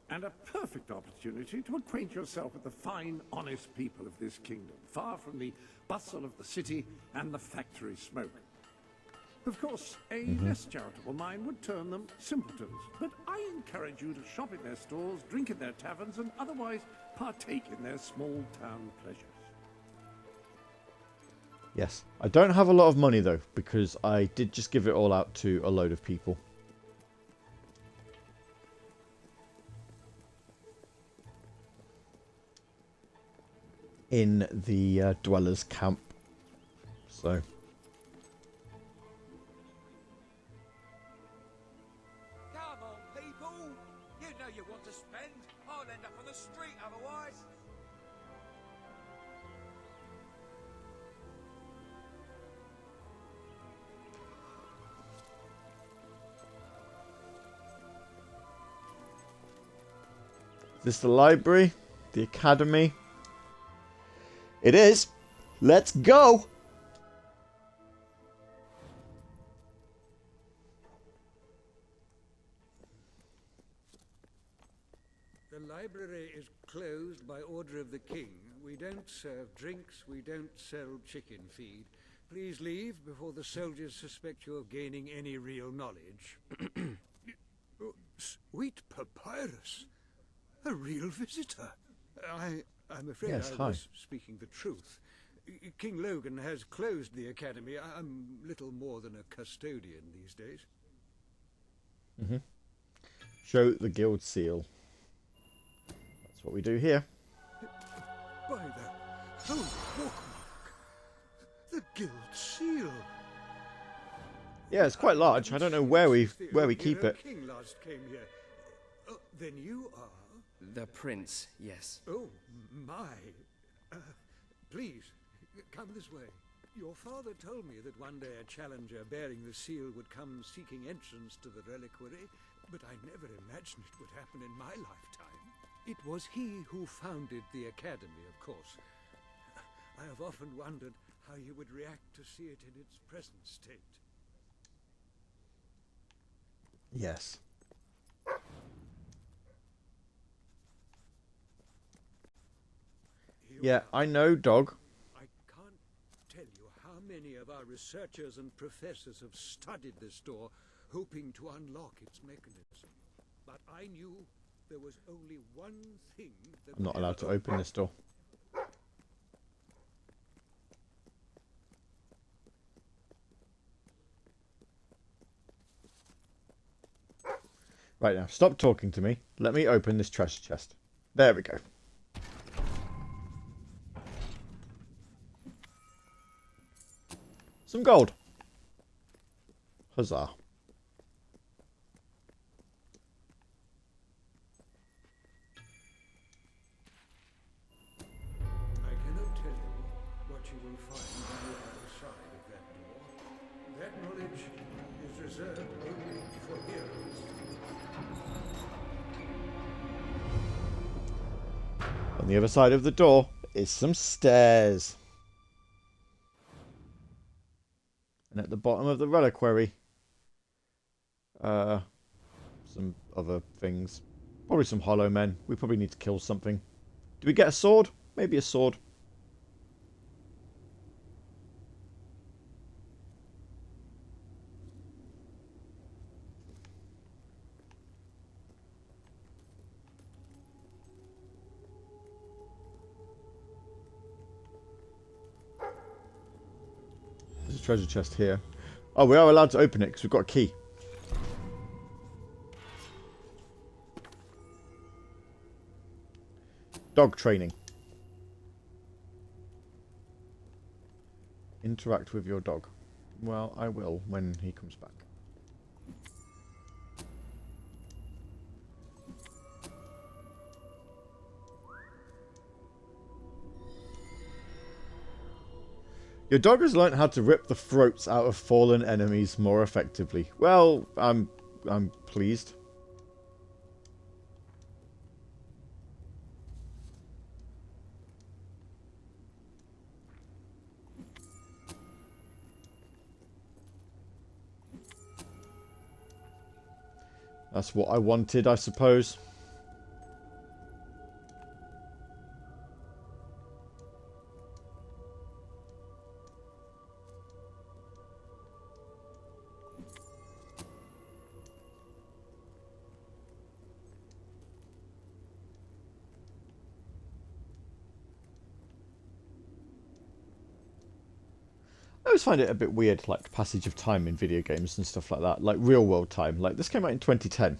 And a perfect opportunity to acquaint yourself with the fine, honest people of this kingdom, far from the bustle of the city and the factory smoke. Of course, a less charitable mind would term them simpletons, but I encourage you to shop in their stores, drink in their taverns, and otherwise partake in their small-town pleasures. Yes. I don't have a lot of money, though, because I did just give it all out to a load of people. In the dwellers' camp. So... Come on, people! You know you want to spend. I'll end up on the street otherwise. Is this the library? The academy? It is. Let's go! The library is closed by order of the king. We don't serve drinks, we don't sell chicken feed. Please leave before the soldiers suspect you of gaining any real knowledge. Oh, sweet papyrus! A real visitor! I'm afraid Yes, I hi. was speaking the truth. King Logan has closed the academy. I'm little more than a custodian these days. Show the guild seal. That's what we do here. By the holy bookmark! The guild seal! Yeah, it's quite large. I don't know where we keep it. King last came here. Oh, then you are... The prince, yes. Oh, my. Please, come this way. Your father told me that one day a challenger bearing the seal would come seeking entrance to the reliquary, but I never imagined it would happen in my lifetime. It was he who founded the academy, of course. I have often wondered how you would react to see it in its present state. Yes. Yeah, I know, dog. I can't tell you how many of our researchers and professors have studied this door, hoping to unlock its mechanism. But I knew there was only one thing that I'm not allowed to open this door. Right now, stop talking to me. Let me open this treasure chest. There we go. Some gold. Huzzah. I cannot tell you what you will find on the other side of that door. That knowledge is reserved only for heroes. On the other side of the door is some stairs. And at the bottom of the reliquary, some other things. Probably some hollow men. We probably need to kill something. Do we get a sword? Maybe a sword. There's a treasure chest here. Oh, we are allowed to open it because we've got a key. Dog training. Interact with your dog. Well, I will when he comes back. Your dog has learned how to rip the throats out of fallen enemies more effectively. Well, I'm pleased. That's what I wanted, I suppose. I always find it a bit weird, like passage of time in video games and stuff like that, like real world time. Like this came out in 2010.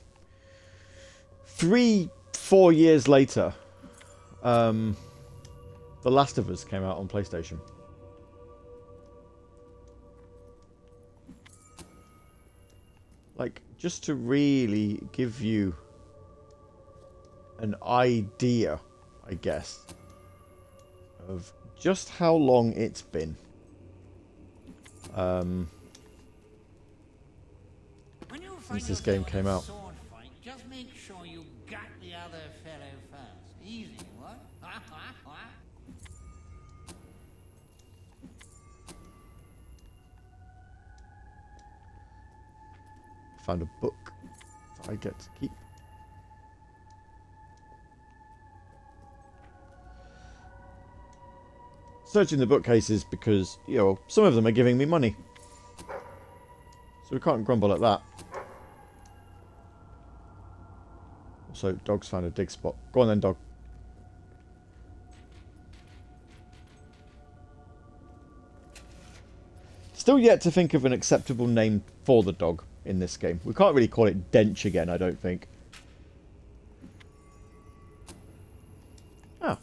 3-4 years later, The Last of Us came out on PlayStation. Like, just to really give you an idea, I guess, of just how long it's been. Since this game came out. Fight, just make sure you got the other fellow first. Easy, what? Found a book that I get to keep. Searching the bookcases because, you know, some of them are giving me money. So we can't grumble at that. So, dog's found a dig spot. Go on then, dog. Still yet to think of an acceptable name for the dog in this game. We can't really call it Dench again, I don't think. Ah.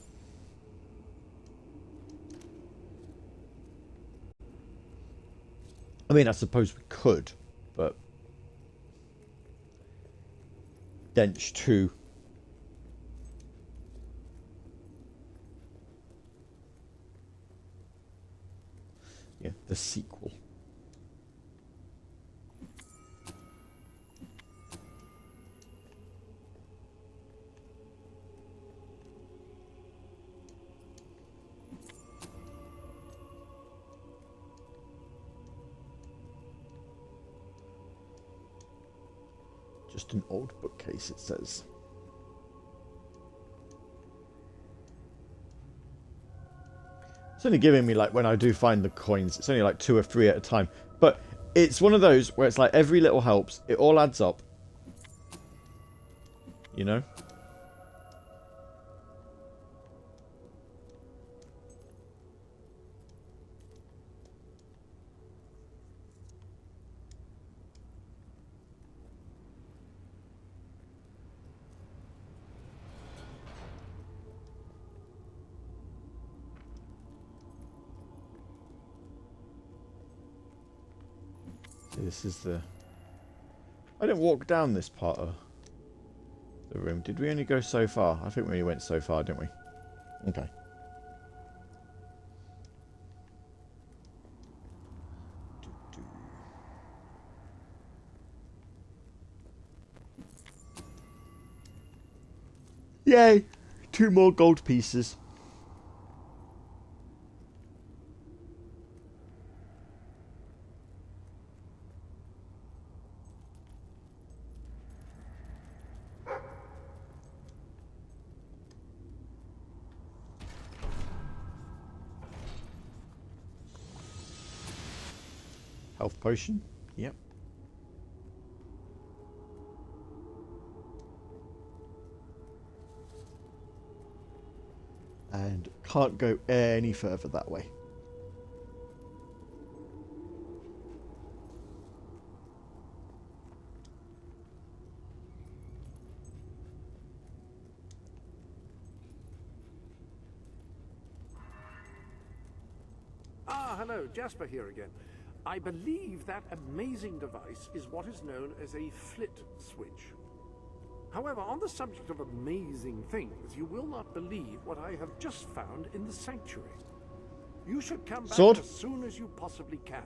I mean, I suppose we could, but... Dench 2. Yeah, the sequel. Just an old bookcase, it says. It's only giving me, like, when I do find the coins, it's only like 2 or 3 at a time. But it's one of those where it's like every little helps. It all adds up. You know? This is the... I didn't walk down this part of the room. Did we only go so far? I think we only went so far, didn't we? Okay. Yay! 2 more gold pieces. Health potion. Yep. And can't go any further that way. Ah, hello, Jasper here again. I believe that amazing device is what is known as a flit switch. However, on the subject of amazing things, you will not believe what I have just found in the sanctuary. You should come back Sword? as soon as you possibly can.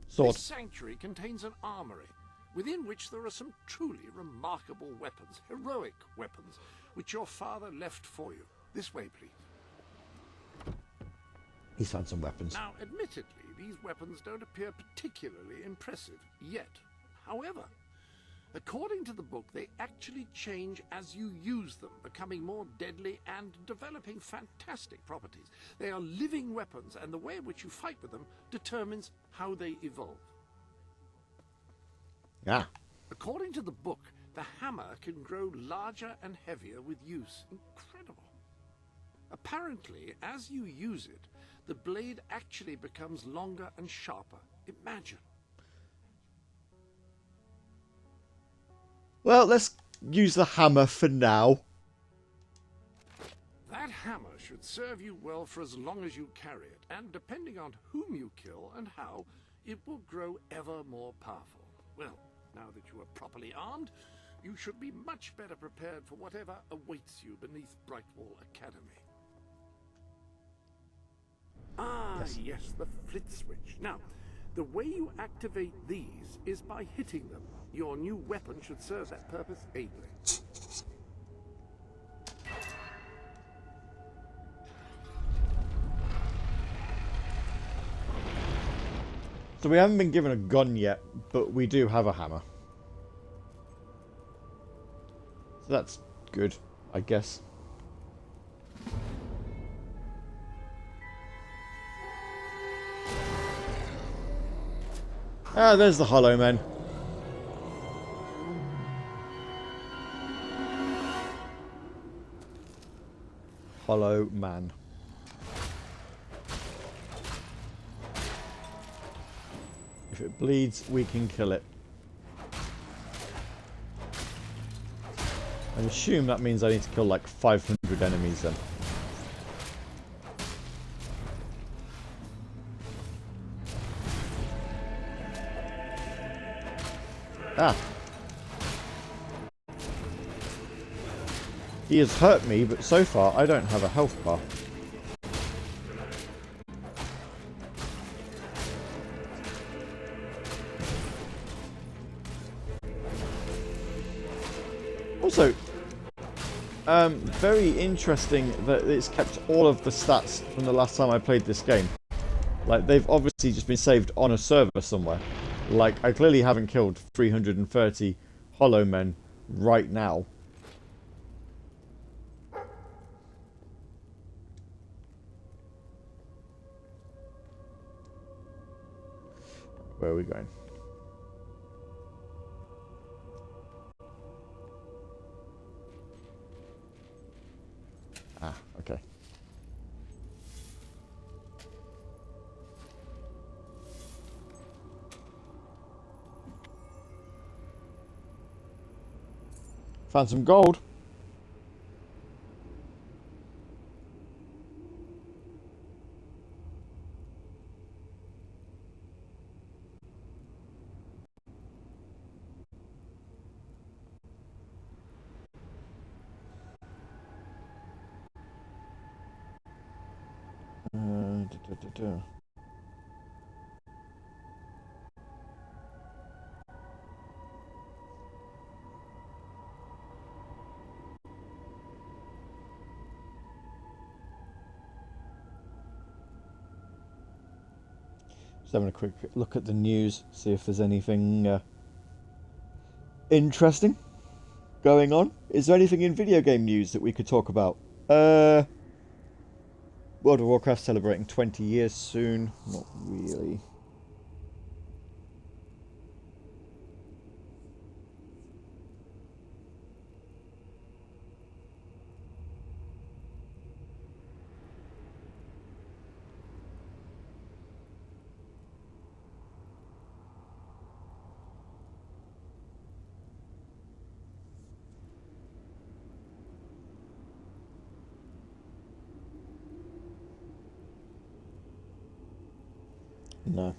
Sword. This sanctuary contains an armory, within which there are some truly remarkable weapons, heroic weapons, which your father left for you. This way, please. He's found some weapons. Now, admittedly, these weapons don't appear particularly impressive yet. However, according to the book, they actually change as you use them, becoming more deadly and developing fantastic properties. They are living weapons, and the way in which you fight with them determines how they evolve. Ah. According to the book, the hammer can grow larger and heavier with use. Incredible. Apparently, as you use it, the blade actually becomes longer and sharper. Imagine. Well, let's use the hammer for now. That hammer should serve you well for as long as you carry it, and depending on whom you kill and how, it will grow ever more powerful. Well, now that you are properly armed, you should be much better prepared for whatever awaits you beneath Brightwall Academy. Ah, yes, the flit switch. Now, the way you activate these is by hitting them. Your new weapon should serve that purpose ably. So we haven't been given a gun yet, but we do have a hammer. So that's good, I guess. Ah, there's the Hollow Men. Hollow Man. If it bleeds, we can kill it. I assume that means I need to kill like 500 enemies then. Ah. He has hurt me, but so far I don't have a health bar. Also, very interesting that it's kept all of the stats from the last time I played this game. Like, they've obviously just been saved on a server somewhere. Like, I clearly haven't killed 330 Hollow Men right now. Where are we going? Ah, okay. Found some gold. Just having a quick look at the news, see if there's anything interesting going on. Is there anything in video game news that we could talk about? World of Warcraft celebrating 20 years soon. Not really. No.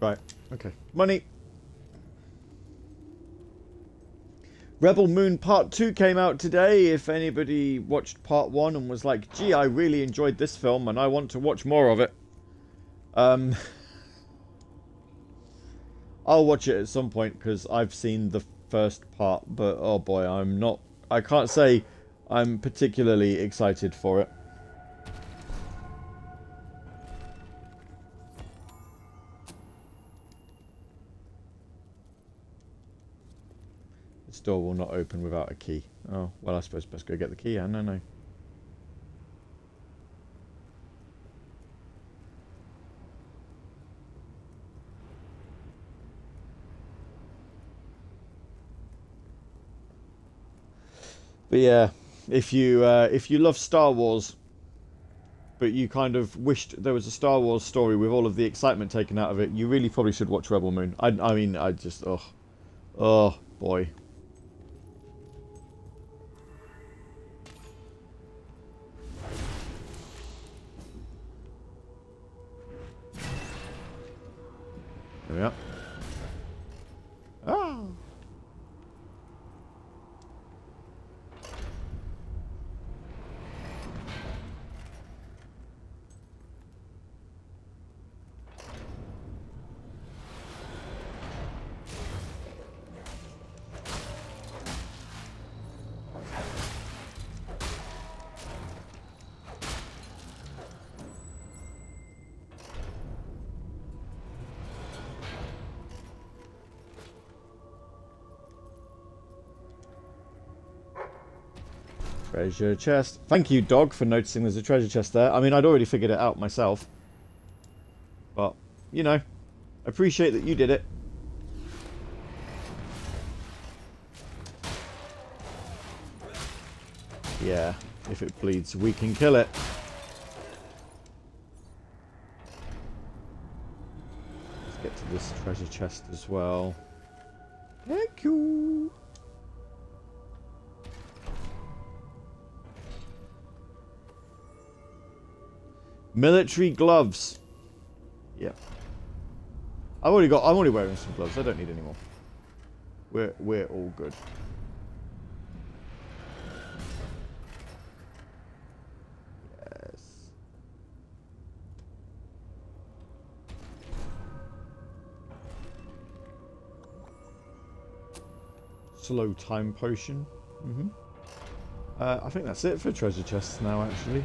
Right. Okay. Money. Rebel Moon Part 2 came out today. If anybody watched Part 1 and was like, gee, I really enjoyed this film and I want to watch more of it. I'll watch it at some point because I've seen the first part, but oh boy, I can't say I'm particularly excited for it. This door will not open without a key. Oh, well, I suppose best go get the key. I don't know. But yeah, if you love Star Wars, but you kind of wished there was a Star Wars story with all of the excitement taken out of it, you really probably should watch Rebel Moon. I mean, I just, oh boy. There we are. Ah. Treasure chest. Thank you, dog, for noticing there's a treasure chest there. I mean, I'd already figured it out myself. But, you know, appreciate that you did it. Yeah, if it bleeds, we can kill it. Let's get to this treasure chest as well. Thank you. Military gloves. Yeah. I'm only wearing some gloves. I don't need any more. We're all good. Yes. Slow time potion. I think that's it for treasure chests now, actually.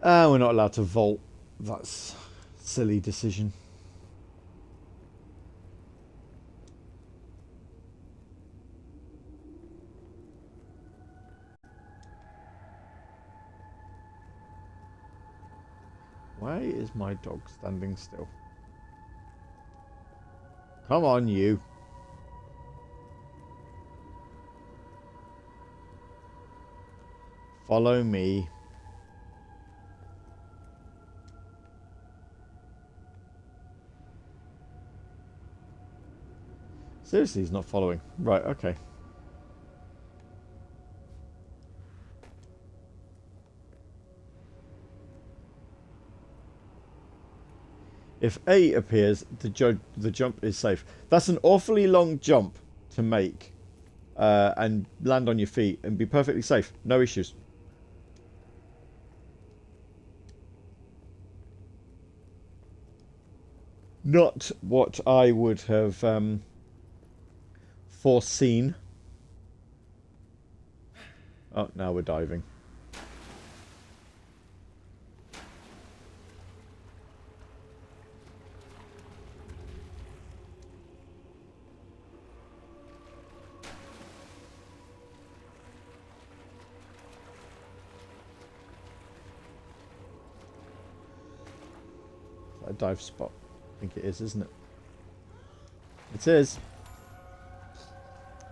We're not allowed to vault. That's a silly decision. Why is my dog standing still? Come on, you. Follow me. Seriously, he's not following. Right, okay. If A appears, the jump is safe. That's an awfully long jump to make and land on your feet and be perfectly safe. No issues. Not what I would have foreseen. Oh, now we're diving. A dive spot. I think it is, isn't it? It is.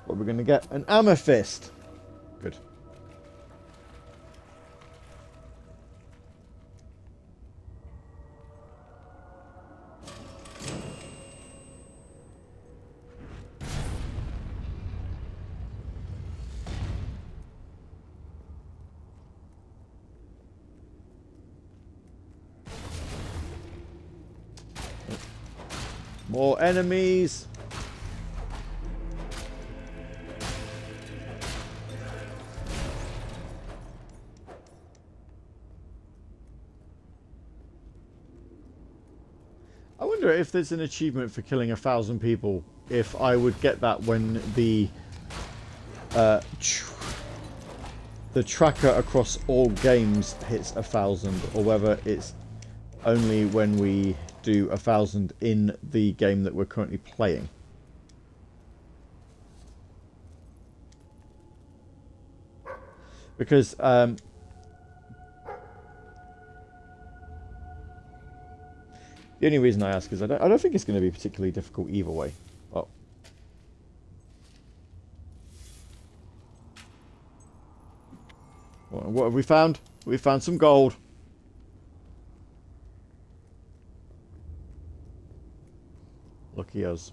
What we're going to get? An amethyst. Good. More enemies. I wonder if there's an achievement for killing 1,000 people, if I would get that when the tracker across all games hits 1,000, or whether it's only when we do 1,000 in the game that we're currently playing. Because the only reason I ask is I don't think it's going to be particularly difficult either way. Oh. What have we found? We found some gold. Lucky us.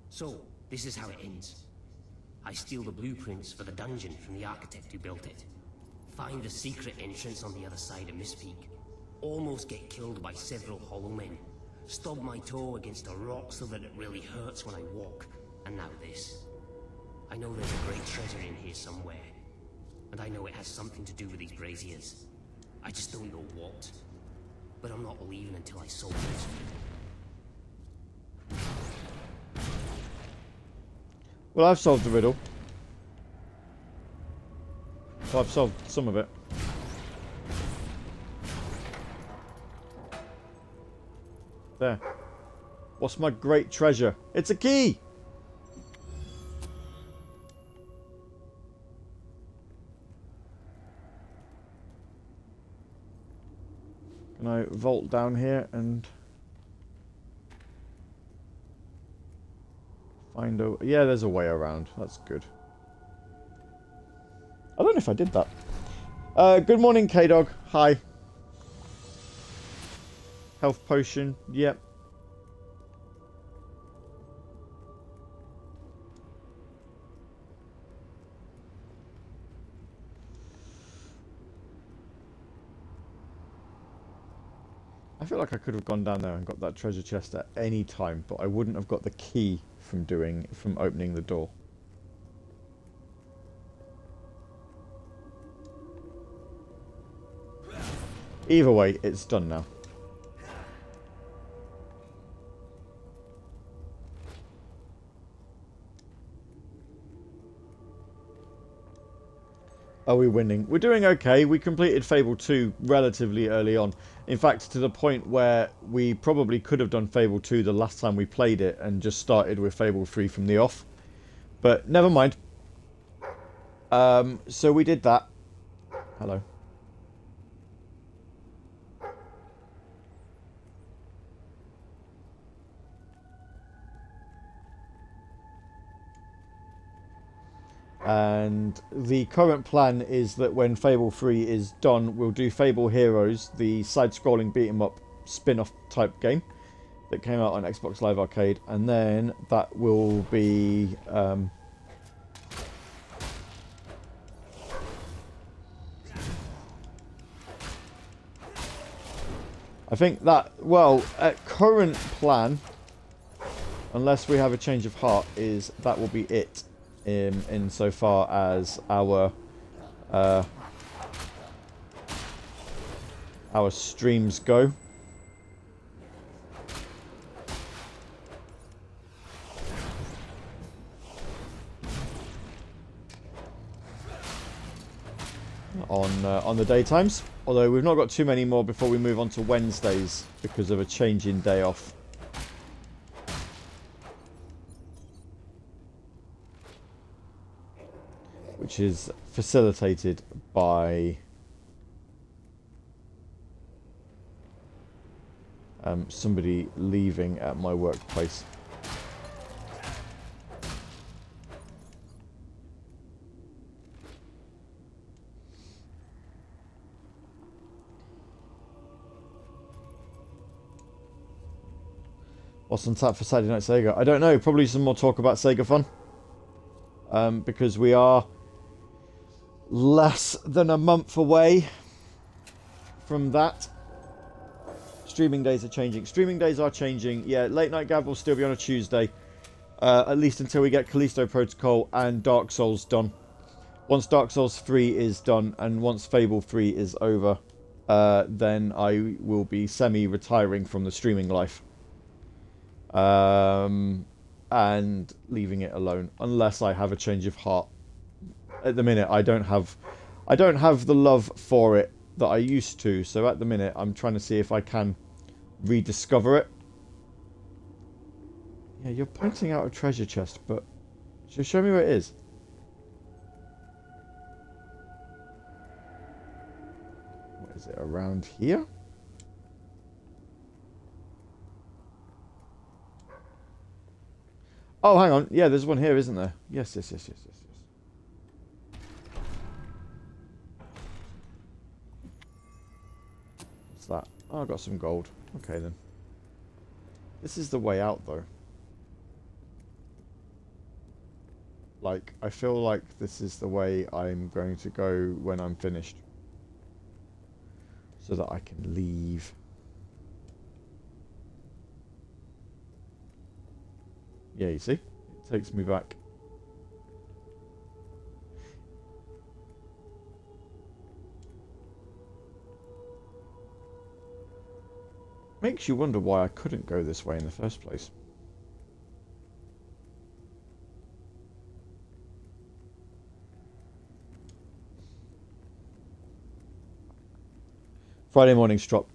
So, this is how it ends. I steal the blueprints for the dungeon from the architect who built it. Find the secret entrance on the other side of Mistpeak. Almost get killed by several hollow men. Stub my toe against a rock so that it really hurts when I walk. And now this. I know there's a great treasure in here somewhere. And I know it has something to do with these braziers. I just don't know what. But I'm not leaving until I solve it. Well, I've solved the riddle. Well, I've solved some of it. There. What's my great treasure? It's a key! Can I vault down here and find a... Yeah, there's a way around. That's good. I don't know if I did that. Good morning, K-Dog. Hi. Health potion. Yep. I feel like I could have gone down there and got that treasure chest at any time, but I wouldn't have got the key from opening the door. Either way, it's done now. Are we winning? We're doing okay. We completed Fable 2 relatively early on. In fact, to the point where we probably could have done Fable 2 the last time we played it and just started with Fable 3 from the off. But never mind. So we did that. Hello. And the current plan is that when Fable 3 is done, we'll do Fable Heroes, the side-scrolling beat-em-up spin-off type game that came out on Xbox Live Arcade, and then that will be I think that, well, at current plan, unless we have a change of heart, is that will be it. In so far as our streams go. On the daytimes, although we've not got too many more before we move on to Wednesdays because of a change in day off. Which is facilitated by somebody leaving at my workplace. What's on tap for Saturday Night Sega? I don't know. Probably some more talk about Sega Fun. Because we are less than a month away from that. Streaming days are changing. Streaming days are changing. Yeah, Late Night Gav will still be on a Tuesday. At least until we get Callisto Protocol and Dark Souls done. Once Dark Souls 3 is done and once Fable 3 is over, then I will be semi-retiring from the streaming life. And leaving it alone unless I have a change of heart. At the minute I don't have the love for it that I used to, so at the minute I'm trying to see if I can rediscover it. Yeah, you're pointing out a treasure chest, but just show me where it is. What is it, around here? Oh, hang on. Yeah, there's one here, isn't there? Yes. What's that? Oh, I got some gold. Okay, then. This is the way out, though. Like, I feel like this is the way I'm going to go when I'm finished. So that I can leave. Yeah, you see? It takes me back. Makes you wonder why I couldn't go this way in the first place. Friday morning stop.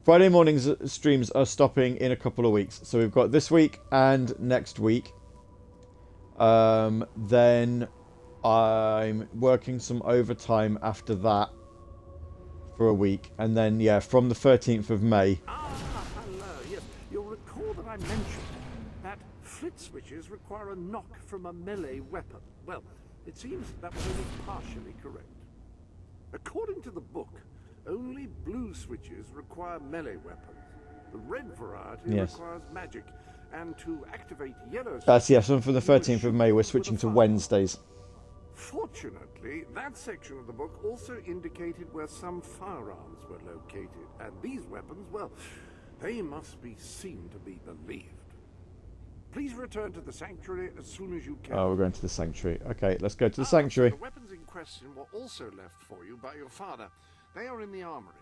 Friday morning's streams are stopping in a couple of weeks. So we've got this week and next week. Then I'm working some overtime after that for a week. And then, yeah, from the 13th of May. Hello, yes. You'll recall that I mentioned that flit switches require a knock from a melee weapon. Well, it seems that was only partially correct. According to the book, only blue switches require melee weapons. The red variety requires magic. And to activate yellow switches... Yes, from the 13th of May, we're switching to Wednesdays. Fortunately, that section of the book also indicated where some firearms were located. And these weapons, well, they must be seen to be believed. Please return to the sanctuary as soon as you can. Oh, we're going to the sanctuary. Okay, let's go to the sanctuary. The weapons in question were also left for you by your father. They are in the armory.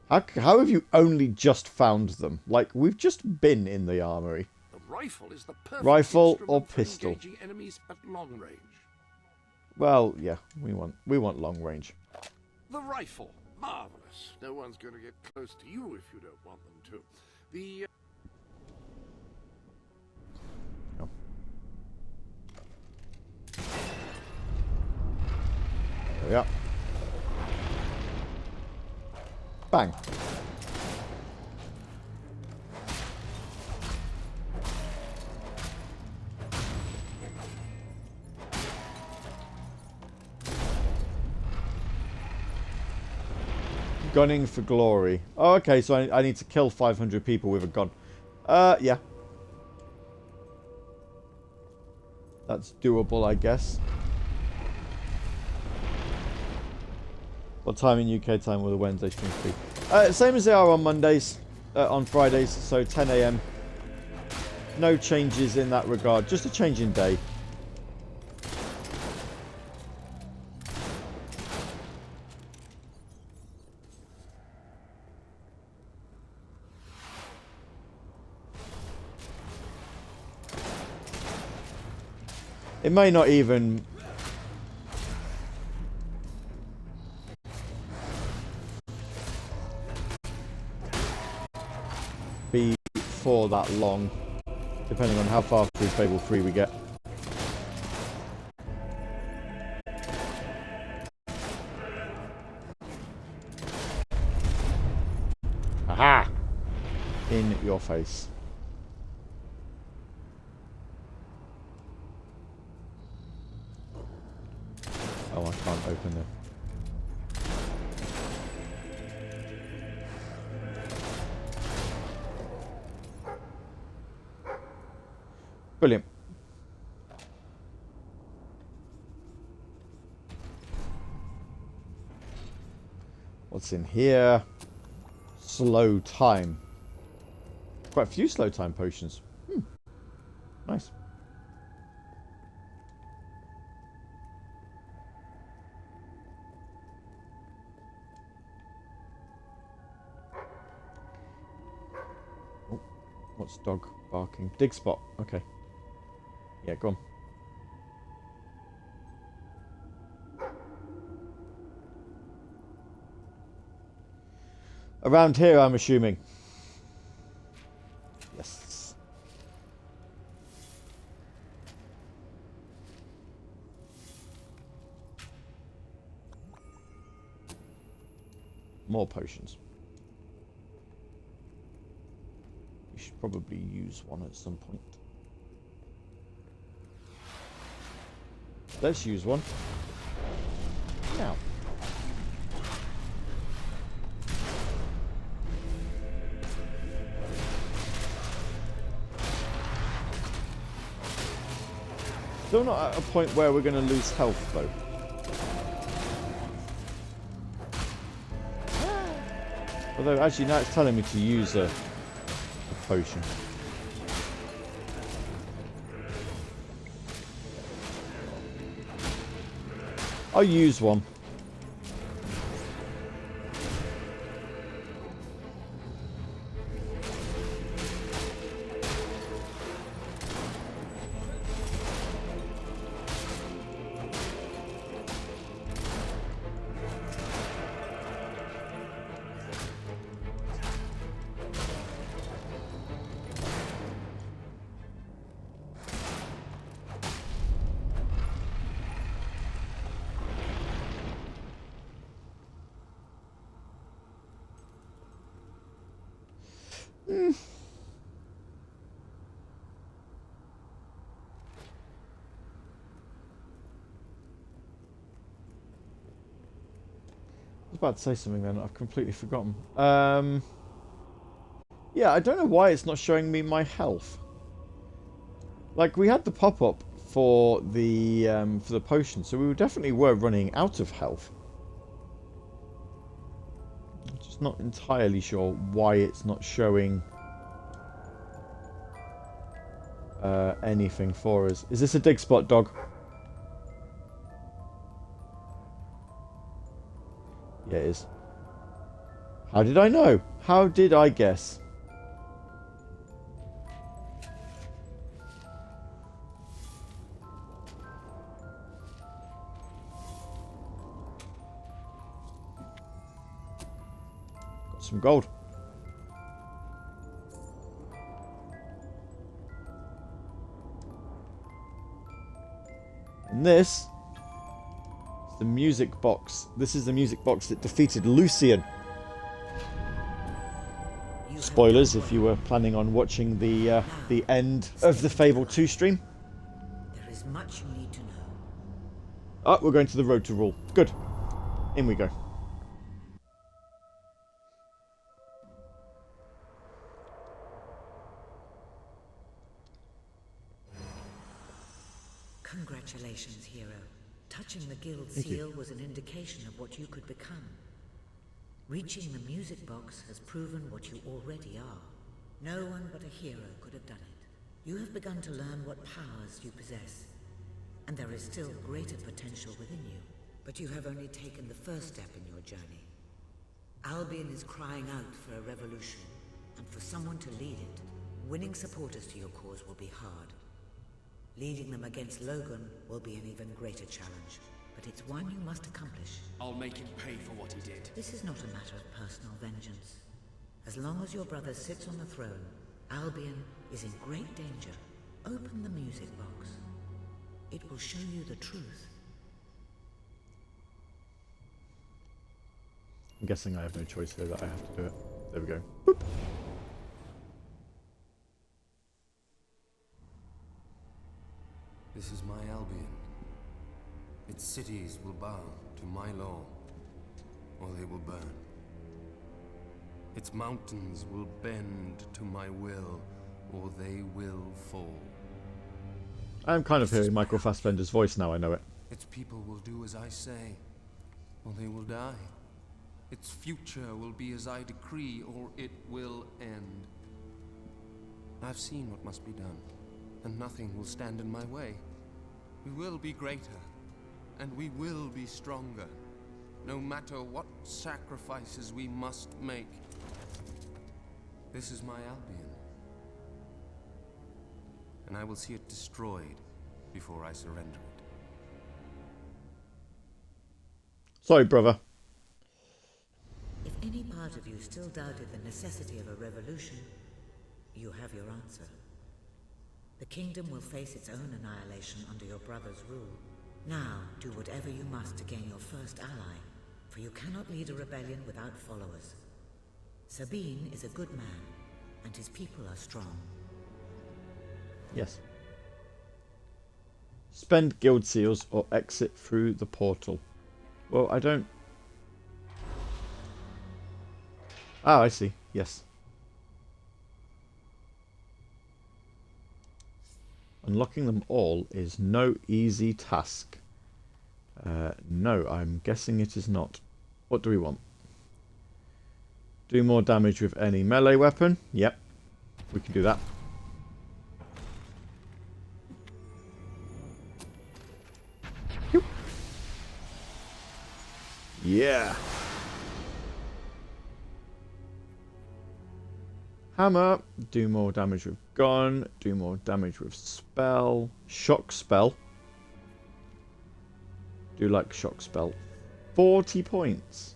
How have you only just found them? Like, we've just been in the armory. The rifle is the perfect rifle or instrument for pistol? engaging enemies at long range. Well, yeah, we want long range. The rifle, marvelous. No one's going to get close to you if you don't want them to. The There we are. Bang. Gunning for glory. Oh, okay, so I need to kill 500 people with a gun. Yeah. That's doable, I guess. What time in UK time will the Wednesday streams be? Same as they are on Mondays, on Fridays, so 10 AM. No changes in that regard, just a change in day. It may not even be for that long, depending on how far through Fable 3 we get. Aha! In your face. Oh, I can't open it. Brilliant. What's in here? Slow time. Quite a few slow time potions. Nice. Oh, what's dog barking? Dig spot. Okay. Yeah, go on. Around here, I'm assuming. Yes. More potions. You should probably use one at some point. Let's use one. Now. Still not at a point where we're going to lose health, though. Although, actually, now it's telling me to use a potion. I'll use one. I was about to say something then, I've completely forgotten. Yeah, I don't know why it's not showing me my health. Like, we had the pop-up for the potion, so we definitely were running out of health. I'm just not entirely sure why it's not showing anything for us. Is this a dig spot, dog? Yeah, it is. How did I know? How did I guess? Got some gold. And this is the music box. This is the music box that defeated Lucian. Spoilers if you were planning on watching the end of the Fable 2 stream. There is much you need to know. Oh, we're going to the road to rule. Good. In we go. Congratulations, hero. Touching the guild seal was an indication of what you could become. Reaching the music box has proven what you already are. No one but a hero could have done it. You have begun to learn what powers you possess, and there is still greater potential within you. But you have only taken the first step in your journey. Albion is crying out for a revolution, and for someone to lead it. Winning supporters to your cause will be hard. Leading them against Logan will be an even greater challenge, but it's one you must accomplish. I'll make him pay for what he did. This is not a matter of personal vengeance. As long as your brother sits on the throne, Albion is in great danger. Open the music box. It will show you the truth. I'm guessing I have no choice here, that I have to do it. There we go. Boop. This is my Albion. Its cities will bow to my law, or they will burn. Its mountains will bend to my will, or they will fall. I'm kind of hearing Michael Fassbender's voice now, I know it. Its people will do as I say, or they will die. Its future will be as I decree, or it will end. I've seen what must be done, and nothing will stand in my way. We will be greater, and we will be stronger, no matter what sacrifices we must make. This is my Albion, and I will see it destroyed before I surrender it. Sorry, brother. If any part of you still doubted the necessity of a revolution, you have your answer. The kingdom will face its own annihilation under your brother's rule. Now, do whatever you must to gain your first ally, for you cannot lead a rebellion without followers. Sabine is a good man, and his people are strong. Yes. Spend guild seals or exit through the portal. Well, I don't... Ah, I see. Yes. Unlocking them all is no easy task. No, I'm guessing it is not. What do we want? Do more damage with any melee weapon. Yep. We can do that. Yeah. Hammer. Do more damage with gun. Do more damage with spell. Shock spell. Do like shock spell. 40 points.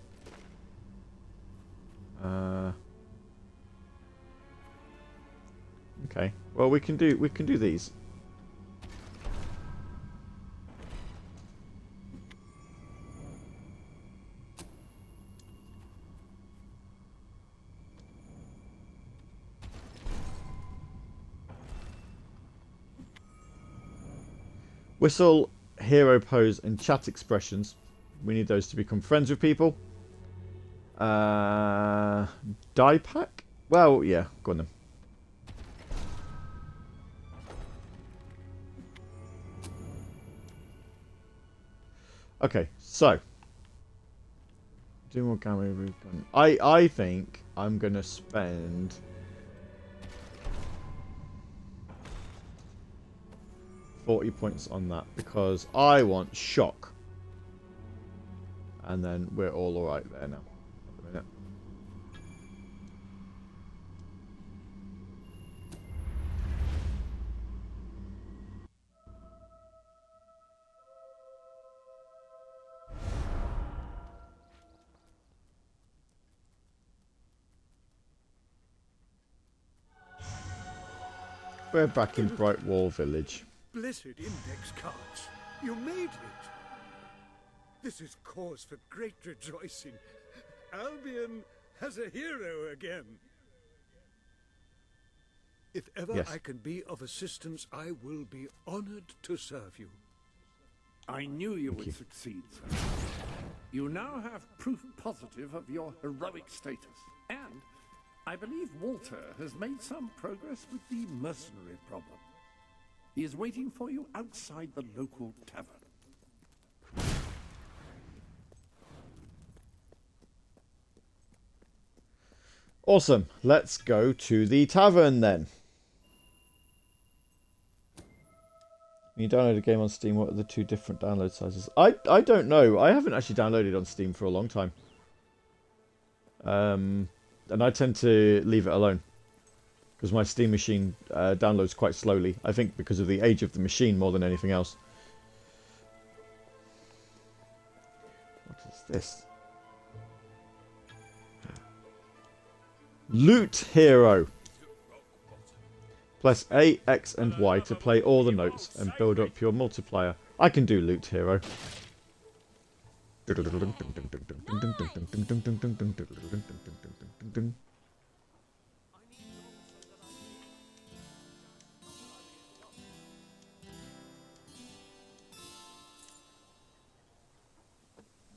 Okay. Well, we can do these. Whistle, hero pose, and chat expressions. We need those to become friends with people. Die pack? Well, yeah, go on then. Okay, so do more gamma. I think I'm gonna spend 40 points on that because I want shock. And then we're all alright there now. At the minute. We're back in Brightwall Village. Blessed index cards. You made it. This is cause for great rejoicing. Albion has a hero again. If ever Yes. I can be of assistance, I will be honored to serve you. I knew you would succeed, sir. You now have proof positive of your heroic status. And I believe Walter has made some progress with the mercenary problem. He is waiting for you outside the local tavern. Awesome. Let's go to the tavern then. When you download a game on Steam, what are the two different download sizes? I don't know. I haven't actually downloaded on Steam for a long time. And I tend to leave it alone. Because my Steam machine downloads quite slowly. I think because of the age of the machine more than anything else. What is this? Loot Hero. Press A, X and Y to play all the notes and build up your multiplier. I can do Loot Hero.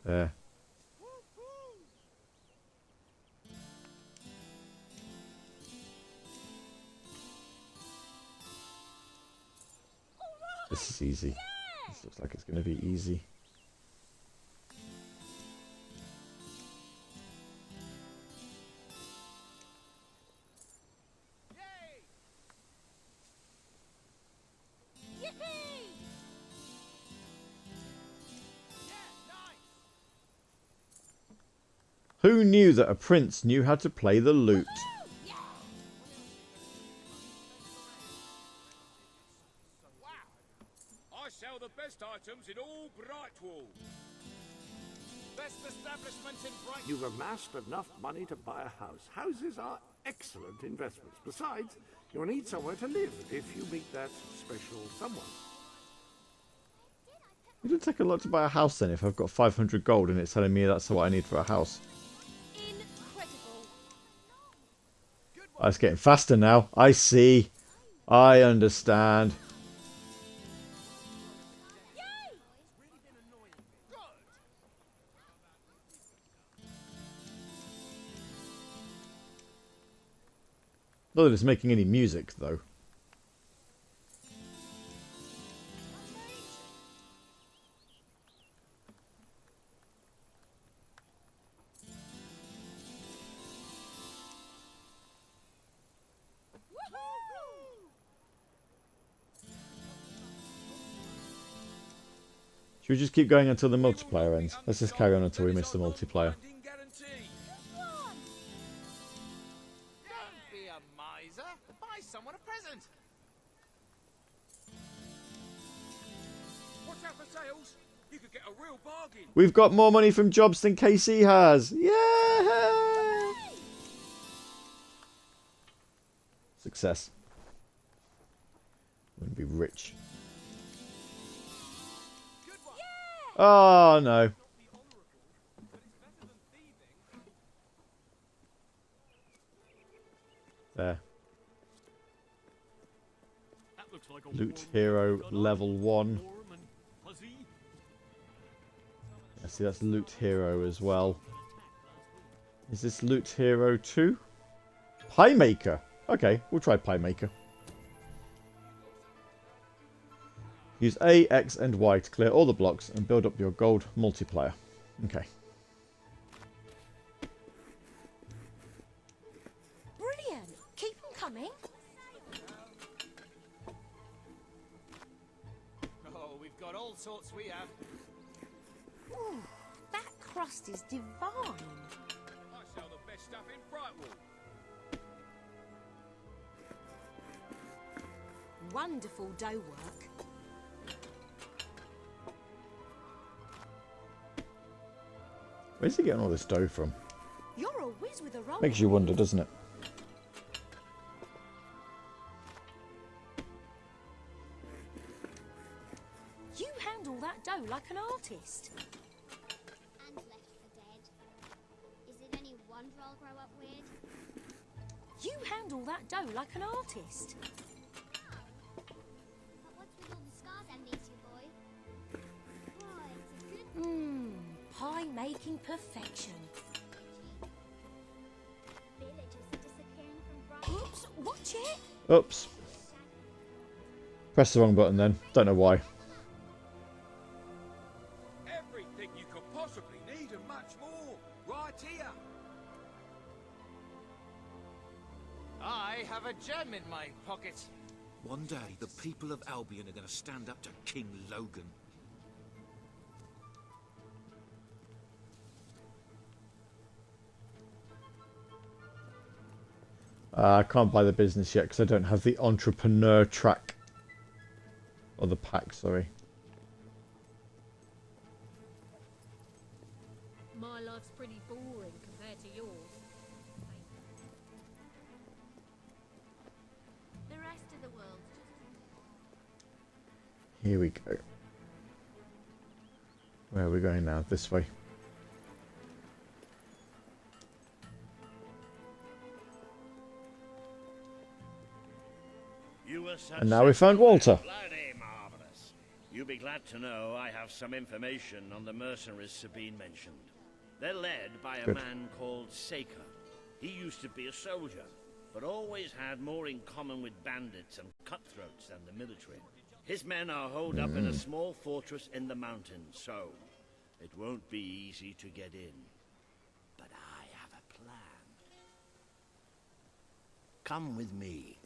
There. This is easy. This looks like it's going to be easy. Who knew that a prince knew how to play the lute? I sell the best items in all Brightwall. Best establishment in Brightwall. You've amassed enough money to buy a house. Houses are excellent investments. Besides, you'll need somewhere to live if you meet that special someone. It would take a lot to buy a house then if I've got 500 gold and it's telling me that's what I need for a house. Oh, it's getting faster now. I see. I understand. Not that it's making any music, though. Should we just keep going until the multiplayer ends? Let's just carry on until we miss the multiplayer. We've got more money from jobs than KC has. Yeah! Success. I'm going to be rich. Oh, no. There. Loot hero level 1. I see that's loot hero as well. Is this loot hero 2? Pie maker. Okay, we'll try pie maker. Use A, X, and Y to clear all the blocks and build up your gold multiplier. Okay. Brilliant! Keep them coming. Oh, we've got all sorts we have. Ooh, that crust is divine. I sell the best stuff in Brightwall. Wonderful dough work. Where's he getting all this dough from? You're a whiz with a roll. Makes you wonder, doesn't it? You handle that dough like an artist. And left for dead. Is it any wonder I'll grow up weird? You handle that dough like an artist. But what's with all the scars underneath you, boy? Oh, it's a good Pie making perfection. villagers are disappearing from Brighton. Oops, watch it. Oops. Press the wrong button then. Don't know why. Everything you could possibly need and much more. Right here. I have a gem in my pocket. One day, the people of Albion are going to stand up to King Logan. I can't buy the business yet because I don't have the entrepreneur track. Or the pack, sorry. My life's pretty boring compared to yours. The rest of the world. Here we go. Where are we going now? This way. You were And now we found Walter. Bloody marvelous. You'll be glad to know I have some information on the mercenaries Sabine mentioned. They're led by a man called Saker. He used to be a soldier, but always had more in common with bandits and cutthroats than the military. His men are holed up in a small fortress in the mountains, so it won't be easy to get in. But I have a plan. Come with me.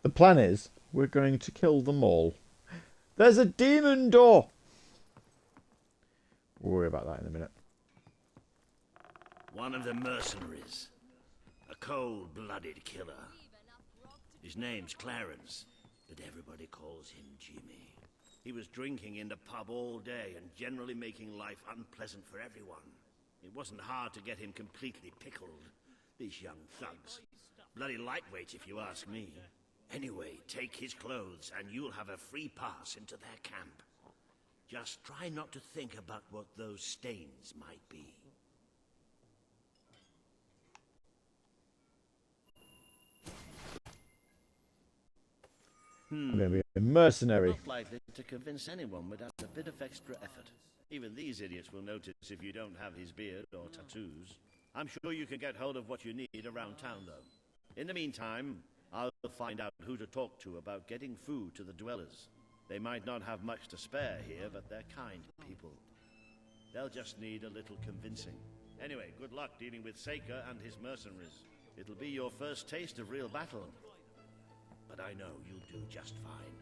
The plan is, we're going to kill them all. There's a demon door! We'll worry about that in a minute. One of the mercenaries. A cold-blooded killer. His name's Clarence, but everybody calls him Jimmy. He was drinking in the pub all day and generally making life unpleasant for everyone. It wasn't hard to get him completely pickled. These young thugs. Bloody lightweight if you ask me. Anyway, take his clothes and you'll have a free pass into their camp. Just try not to think about what those stains might be. I'm going to be a mercenary. Not likely to convince anyone without a bit of extra effort. Even these idiots will notice if you don't have his beard or tattoos. I'm sure you can get hold of what you need around town, though. In the meantime, I'll find out who to talk to about getting food to the dwellers. They might not have much to spare here, but they're kind people. They'll just need a little convincing. Anyway, good luck dealing with Saker and his mercenaries. It'll be your first taste of real battle. But I know you'll do just fine.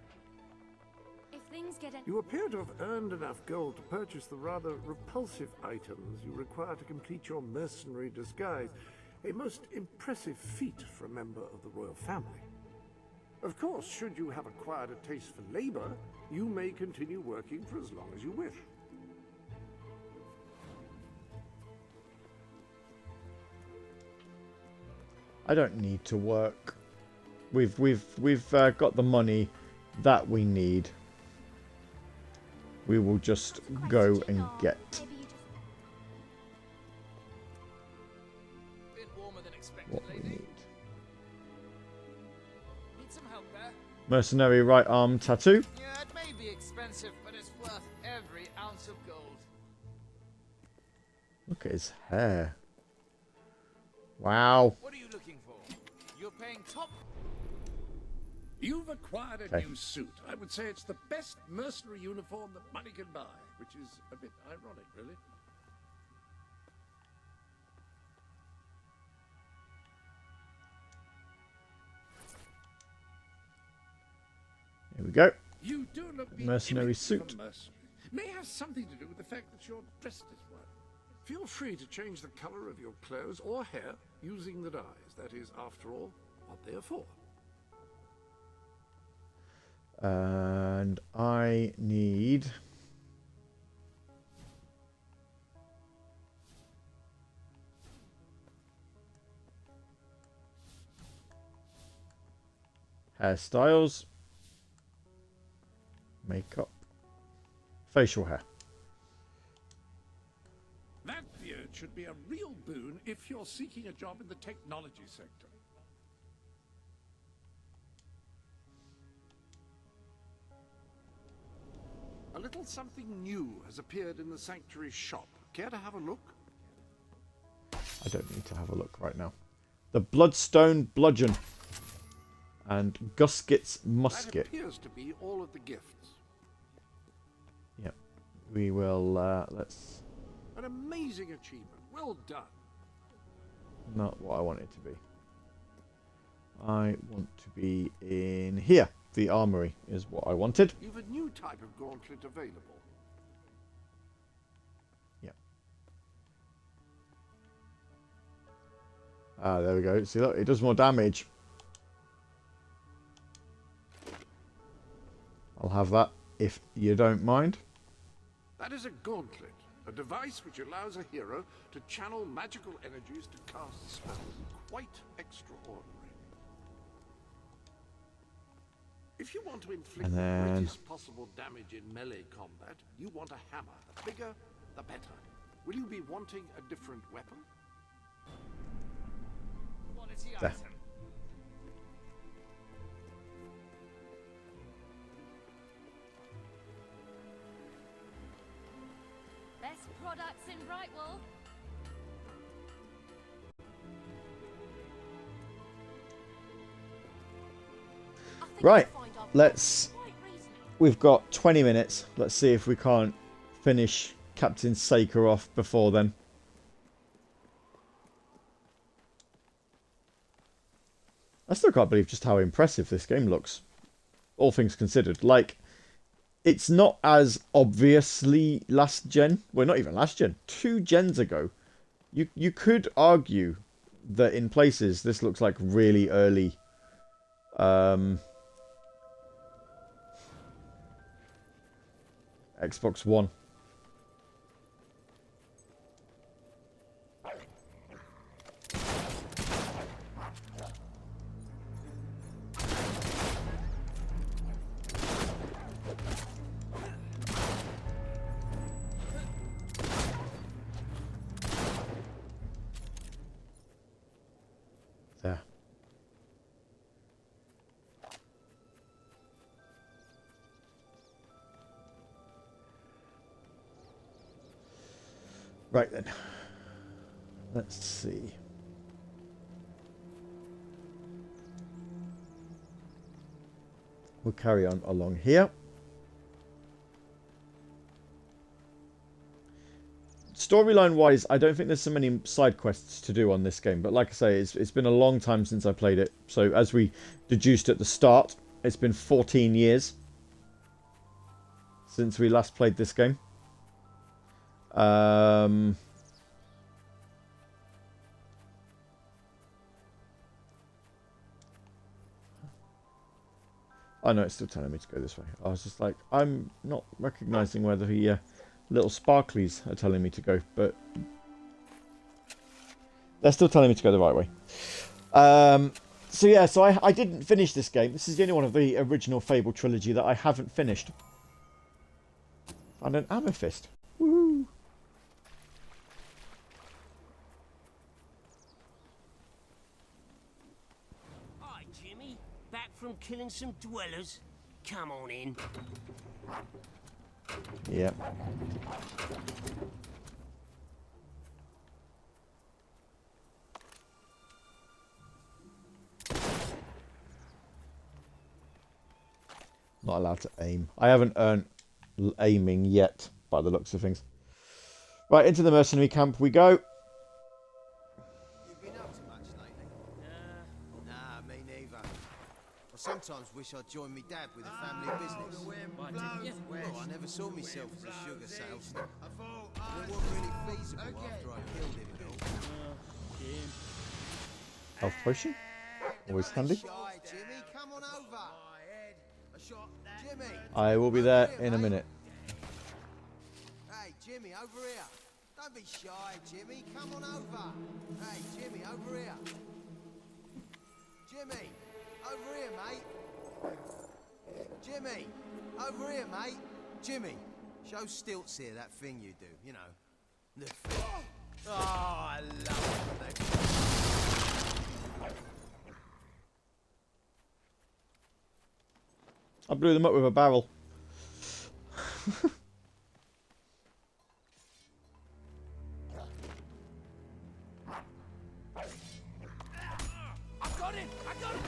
If things get You appear to have earned enough gold to purchase the rather repulsive items you require to complete your mercenary disguise. A most impressive feat for a member of the royal family. Of course, should you have acquired a taste for labor, you may continue working for as long as you wish. I don't need to work. We've got the money that we need. We will just go and get. What we need. Mercenary right arm tattoo. Yeah, it may be expensive, but it's worth every ounce of gold. Look at his hair. Wow. What are you looking for? You're paying top. You've acquired a new suit. I would say it's the best mercenary uniform that money can buy, which is a bit ironic, really. Here we go. You do look the Mercenary image of a suit. mercenary. May have something to do with the fact that you're dressed as one. Feel free to change the color of your clothes or hair using the dyes. That is, after all, what they are for. And I need hairstyles, makeup, facial hair. That beard should be a real boon if you're seeking a job in the technology sector. A little something new has appeared in the sanctuary shop. Care to have a look? I don't need to have a look right now. The Bloodstone Bludgeon and Gusket's Musket. That appears to be all of the gifts. Yep. We will, let's... An amazing achievement. Well done. Not what I want it to be. I want to be in here. The armory is what I wanted. You've a new type of gauntlet available. Yep. Ah, there we go. See, look, it does more damage. I'll have that if you don't mind. That is a gauntlet, a device which allows a hero to channel magical energies to cast spells. Quite extraordinary. If you want to inflict the greatest possible damage in melee combat, you want a hammer. The bigger, the better. Will you be wanting a different weapon? Quality There. item. right, Wolf. Right, we've got 20 minutes. Let's see if we can't finish Captain Saker off before then. I still can't believe just how impressive this game looks, all things considered. Like, it's not as obviously last gen. Well, not even last gen. 2 gens ago. You could argue that in places this looks like really early Xbox One. There. Right then. Let's see. We'll carry on along here. Storyline wise, I don't think there's so many side quests to do on this game, but like I say, it's been a long time since I played it. So as we deduced at the start, it's been 14 years since we last played this game. I know it's still telling me to go this way. I was just like, I'm not recognizing where the little sparklies are telling me to go, but they're still telling me to go the right way. So yeah, so I didn't finish this game. This is the only one of the original Fable trilogy that I haven't finished. And an amethyst. Woohoo! Hi, Jimmy. Back from killing some dwellers? Come on in. Yeah. Not allowed to aim. I haven't earned aiming yet, by the looks of things. Right, into the mercenary camp we go. You been up to much lately? Nah, me neither. I sometimes wish I'd joined me dad with a family business. Well, I never saw myself as a sugar salesman. And it wasn't really feasible after I killed him and all. Health potion. Always handy. Shy, Jimmy, come on over. Jimmy. I will be there in a minute. Hey, Jimmy, over here. Don't be shy, Jimmy. Come on over. Hey, Jimmy, over here. Jimmy, over here, mate. Jimmy, over here, mate. Jimmy, show Stilts here that thing you do, you know. The thing. Oh, I love it. I blew them up with a barrel. I got him! I got him!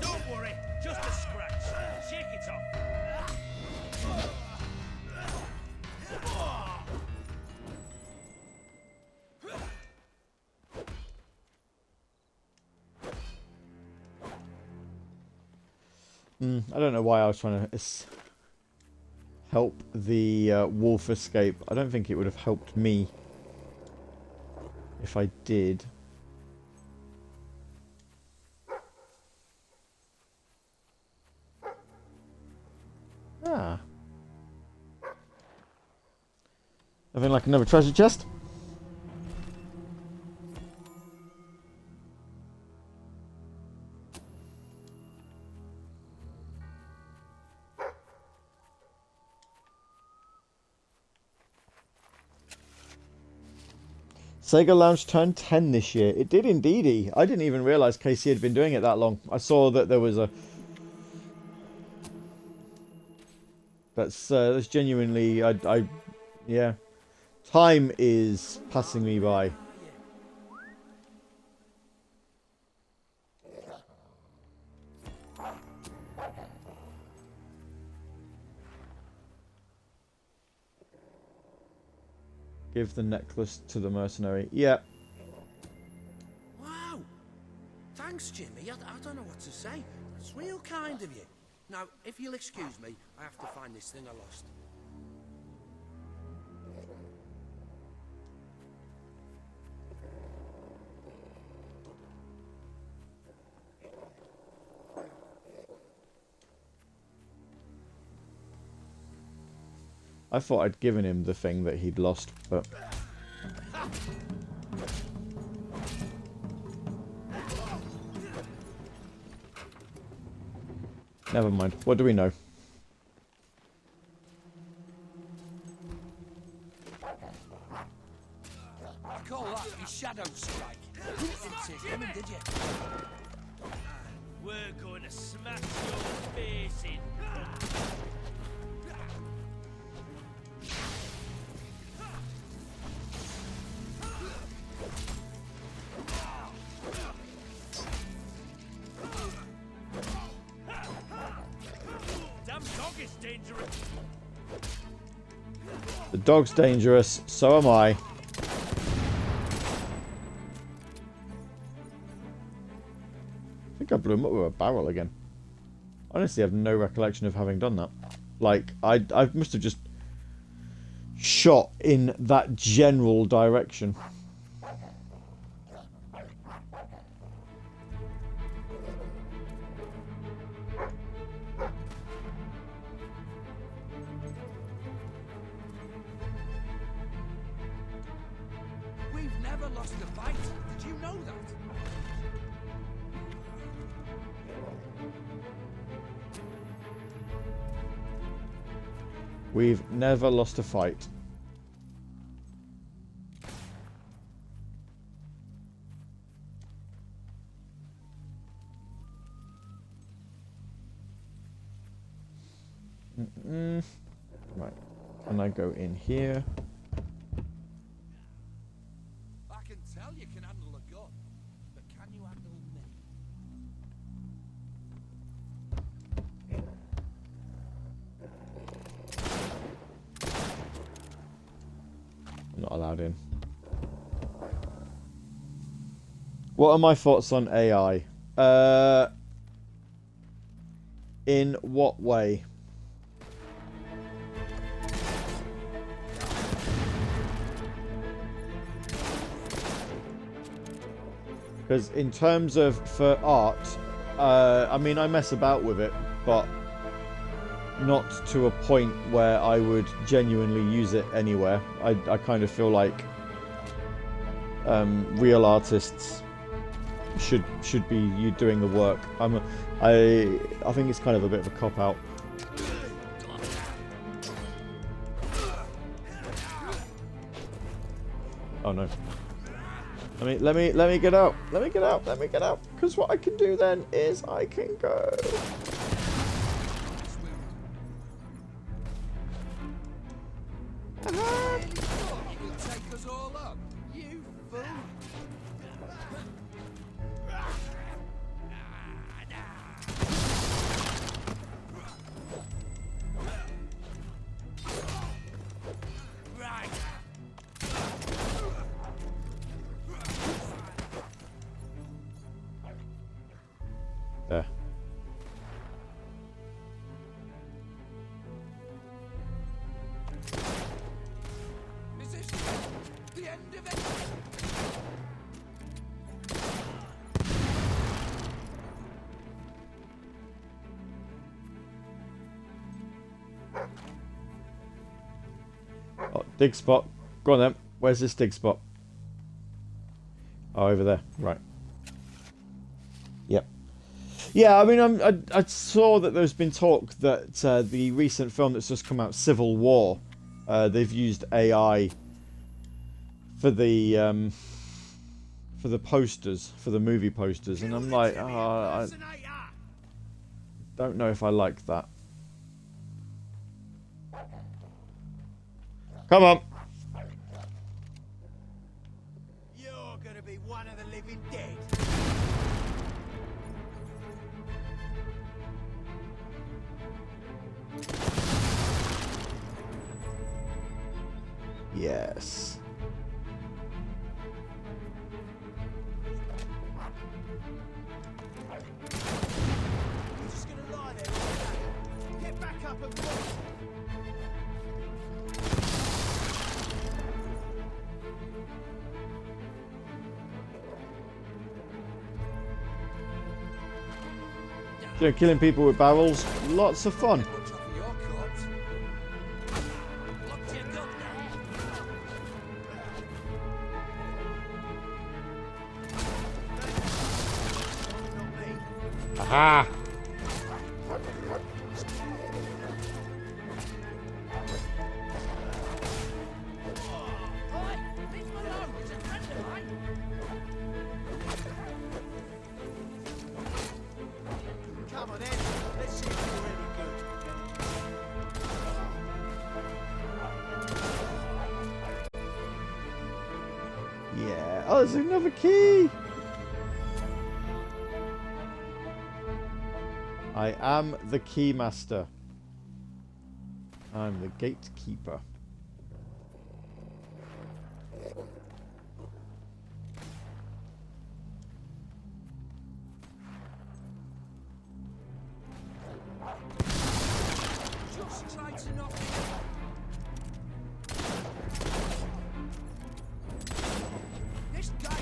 Don't worry, just a scratch. Shake it off. I don't know why I was trying to help the wolf escape. I don't think it would have helped me if I did. Ah. Nothing like another treasure chest. Sega Lounge turned 10 this year. It did indeedy. I didn't even realise KC had been doing it that long. I saw that there was That's genuinely, yeah. Time is passing me by. Give the necklace to the mercenary. Yeah. Wow! Thanks, Jimmy. I don't know what to say. It's real kind of you. Now, if you'll excuse me, I have to find this thing I lost. I thought I'd given him the thing that he'd lost, but... Never mind. What do we know? I call that your shadow strike. You didn't see it coming, did you? We're going to smash your face in. Damn dog is dangerous. The dog's dangerous, so am I. I think I blew him up with a barrel again. Honestly, I have no recollection of having done that. Like, I must have just shot in that general direction. We've never lost a fight. Did you know that? We've never lost a fight. Right. Can I go in here? I can tell you can handle a gun, but can you handle me? I'm not allowed in. What are my thoughts on AI? In what way? Because in terms of for art, I mean, I mess about with it, but not to a point where I would genuinely use it anywhere. I kind of feel like real artists should be you doing the work. I think it's kind of a bit of a cop out. Oh no. Let me get out. Let me get out. Let me get out. Because what I can do then is I can go. Take us all up, you fool! Right. There. Is this the end of it? Oh, dig spot. Go on then. Where's this dig spot? Oh, over there. Right. Yep. Yeah, I mean, I saw that there's been talk that the recent film that's just come out, Civil War, they've used AI for the posters, for the movie posters, and I'm like, I don't know if I like that. Come on. You're gonna be one of the living dead. Yes. You're just gonna lie there all day. Get back up and fight. Yeah, killing people with barrels, lots of fun. Aha! Come on then, let's see if you're any good. Yeah. Oh, there's another key. I am the key master. I'm the gatekeeper. Just try to knock me This guy.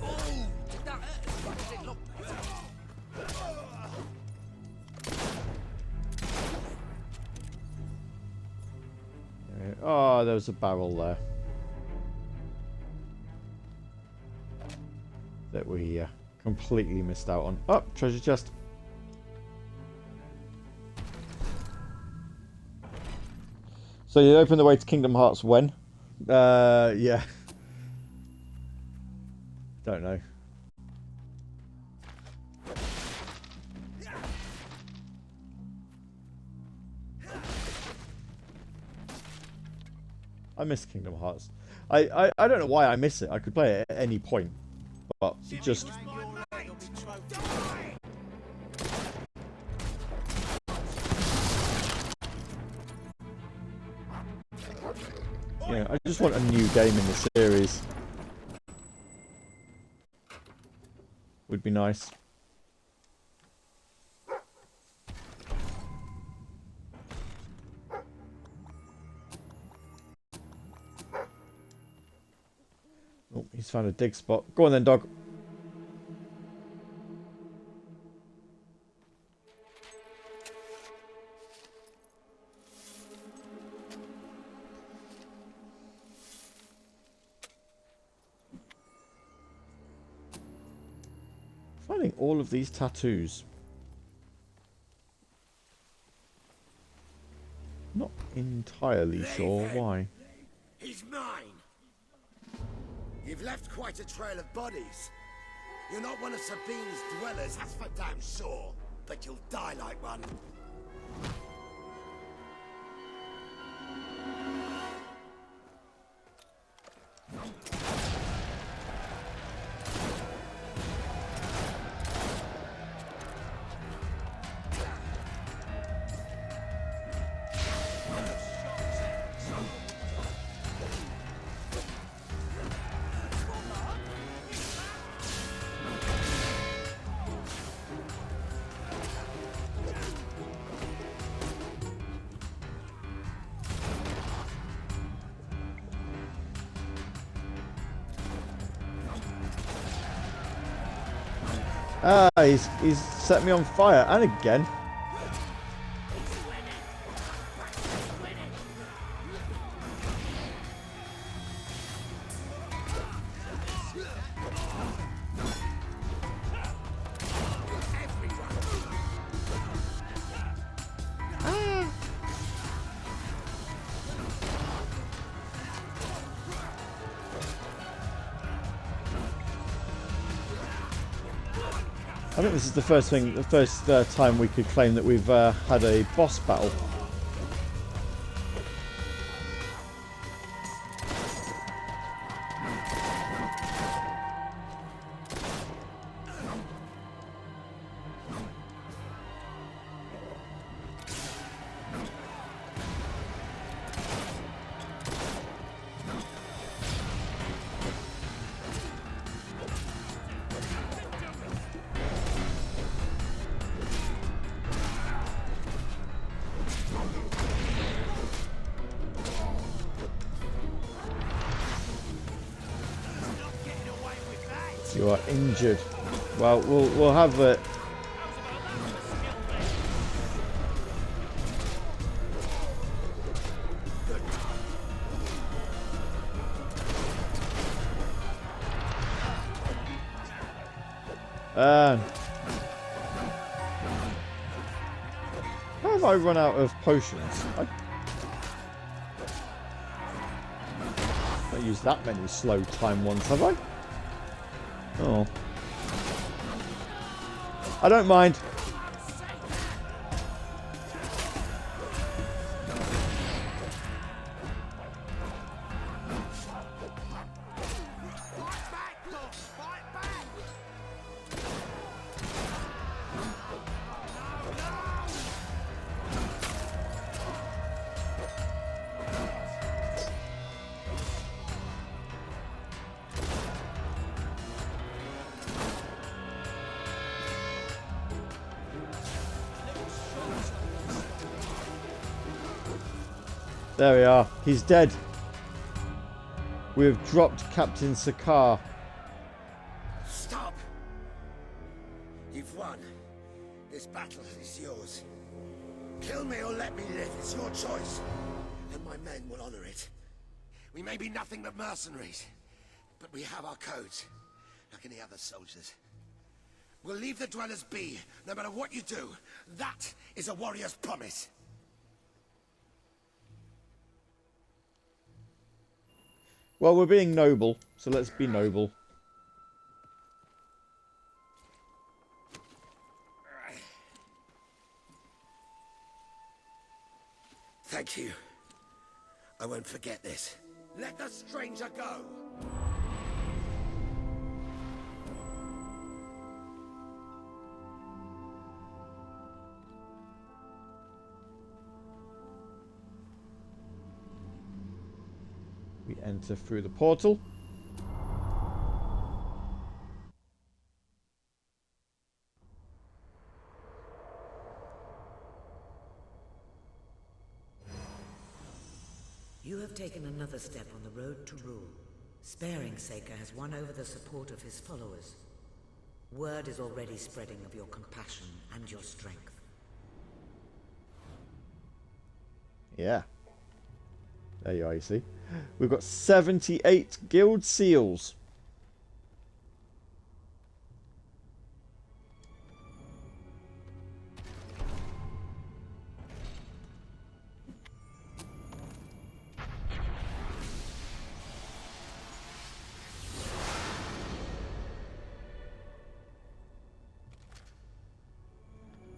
Oh, did that hurt as much as it looked? Oh, there was a barrel there that we completely missed out on. Oh, treasure chest. So you open the way to Kingdom Hearts when? Yeah. Don't know. I miss Kingdom Hearts. I don't know why I miss it. I could play it at any point, but just yeah, I just want a new game in the series. Would be nice. Oh, he's found a dig spot. Go on then, dog. Finding all of these tattoos. Not entirely sure why. He's mine. You've left quite a trail of bodies. You're not one of Sabine's dwellers, that's for damn sure. But you'll die like one. Ah, he's set me on fire, and again. I think this is the first time we could claim that we've had a boss battle. You are injured. Well, we'll have it. How have I run out of potions? I don't use that many slow time ones, have I? Oh. I don't mind. There we are. He's dead. We have dropped Captain Sakar. Stop! You've won. This battle is yours. Kill me or let me live. It's your choice. And my men will honor it. We may be nothing but mercenaries, but we have our codes, like any other soldiers. We'll leave the dwellers be, no matter what you do. That is a warrior's promise. Well, we're being noble, so let's be noble. Thank you. I won't forget this. Let the stranger go! We enter through the portal. You have taken another step on the road to rule. Sparing Saker has won over the support of his followers. Word is already spreading of your compassion and your strength. Yeah. There you are, you see. We've got 78 guild seals.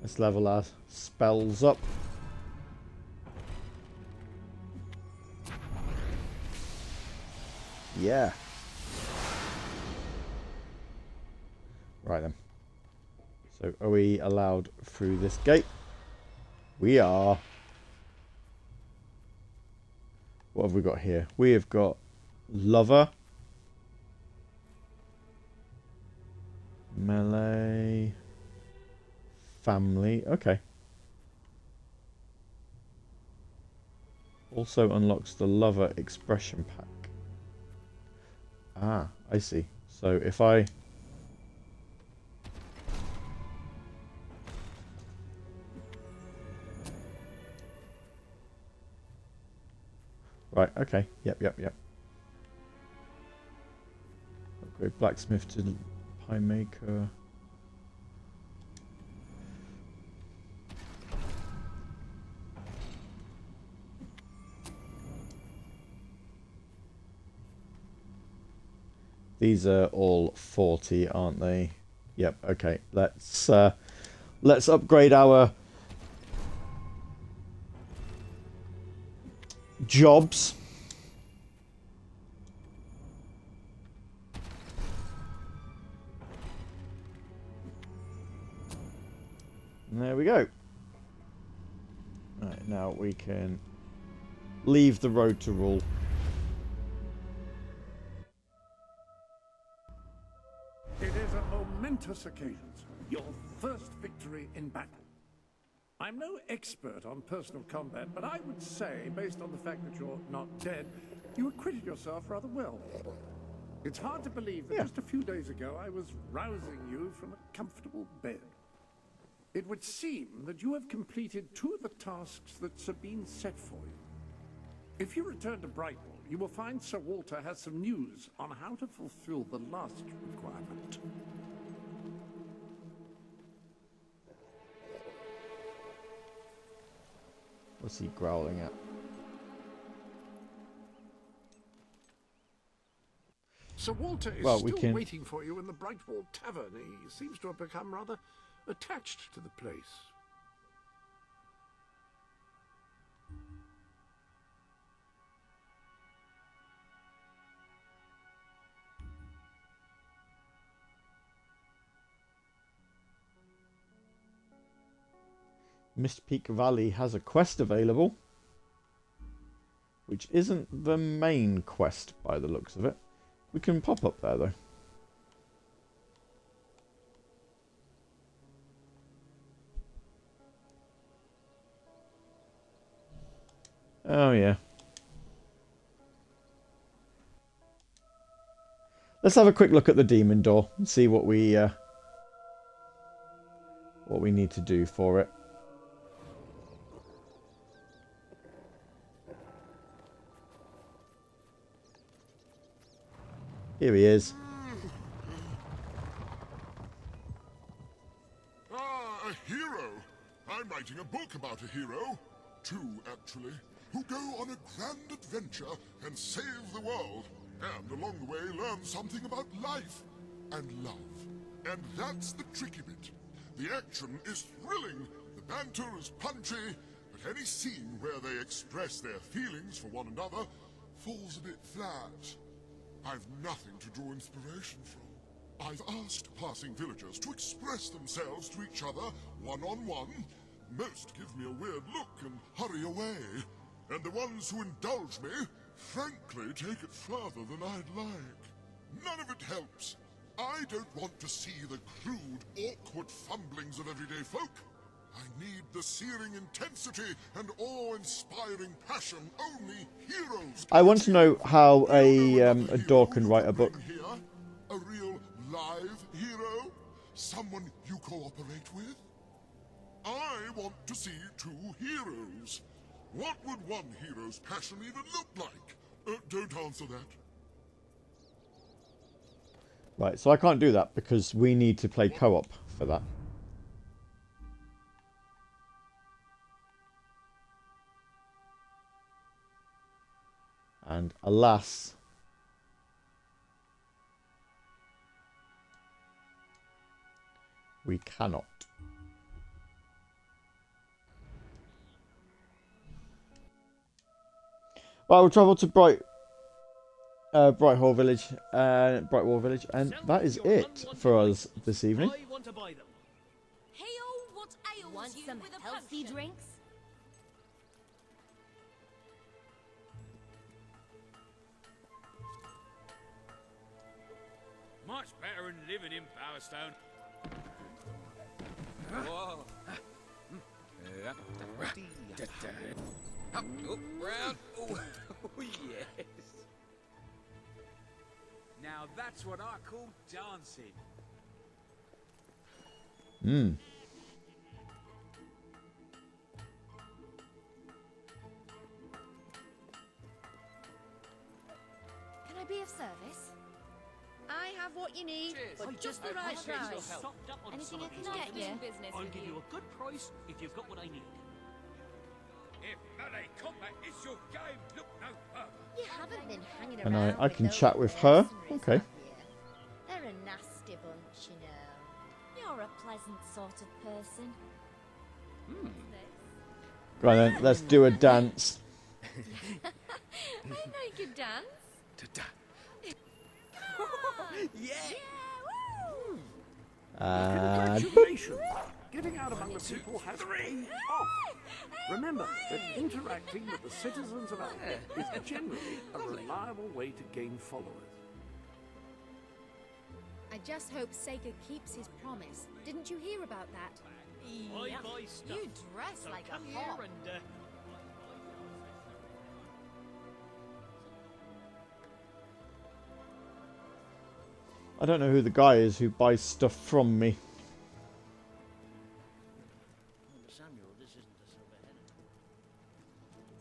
Let's level our spells up. Yeah. Right then. So are we allowed through this gate? We are. What have we got here? We have got lover. Melee. Family. Okay. Also unlocks the lover expression pack. Ah, I see. So if I... Right, okay. Yep. Upgrade blacksmith to pie maker. These are all 40, aren't they? Yep. Okay. Let's upgrade our jobs. And there we go. Right, now we can leave the road to rule. It is a momentous occasion, sir. Your first victory in battle. I'm no expert on personal combat, but I would say, based on the fact that you're not dead, you acquitted yourself rather well. It's hard to believe that just a few days ago I was rousing you from a comfortable bed. It would seem that you have completed 2 of the tasks that Sabine set for you. If you return to Brightwall, you will find Sir Walter has some news on how to fulfill the last requirement. What's he growling at? Sir Walter is still waiting for you in the Brightwall Tavern. He seems to have become rather attached to the place. Mist Peak Valley has a quest available, which isn't the main quest by the looks of it. We can pop up there though. Oh yeah. Let's have a quick look at the demon door and see what we need to do for it. Here he is. Ah, a hero! I'm writing a book about a hero. 2, actually. Who go on a grand adventure and save the world. And along the way learn something about life and love. And that's the tricky bit. The action is thrilling, the banter is punchy, but any scene where they express their feelings for one another falls a bit flat. I've nothing to draw inspiration from. I've asked passing villagers to express themselves to each other one-on-one. Most give me a weird look and hurry away. And the ones who indulge me, frankly, take it further than I'd like. None of it helps. I don't want to see the crude, awkward fumblings of everyday folk. I need the searing intensity and awe-inspiring passion only heroes. I want to know how a door can write a book. Here, a real live hero, someone you cooperate with. I want to see 2 heroes. What would one hero's passion even look like? Don't answer that. Right, so I can't do that because we need to play co-op for that. And alas, we cannot. Well, we'll travel to Brightwall Village, and that is it for us this evening. Hey-o, what ails Want you some with a healthy potion? Drinks? Much better than living in Bowerstone. Whoa. Up, round. Oh, yes. Now that's what I call dancing. Hmm. Can I be of service? I have what you need, but just the right price. Anything I can get you? I'll give you a good price if you've got what I need. If melee combat is your game, look no further. You haven't been hanging And around I can with chat those with her. mercenaries, Okay. have you? They're a nasty bunch, you know. Right then, let's do a dance. I know you can dance. Congratulations! Getting out among the people has paid off. Remember that interacting with the citizens of Albion is generally a reliable way to gain followers. I just hope Sega keeps his promise. Didn't you hear about that? I buy stuff. You dress So like come a here hop. and I don't know who the guy is who buys stuff from me. Samuel, this isn't the silver-headed.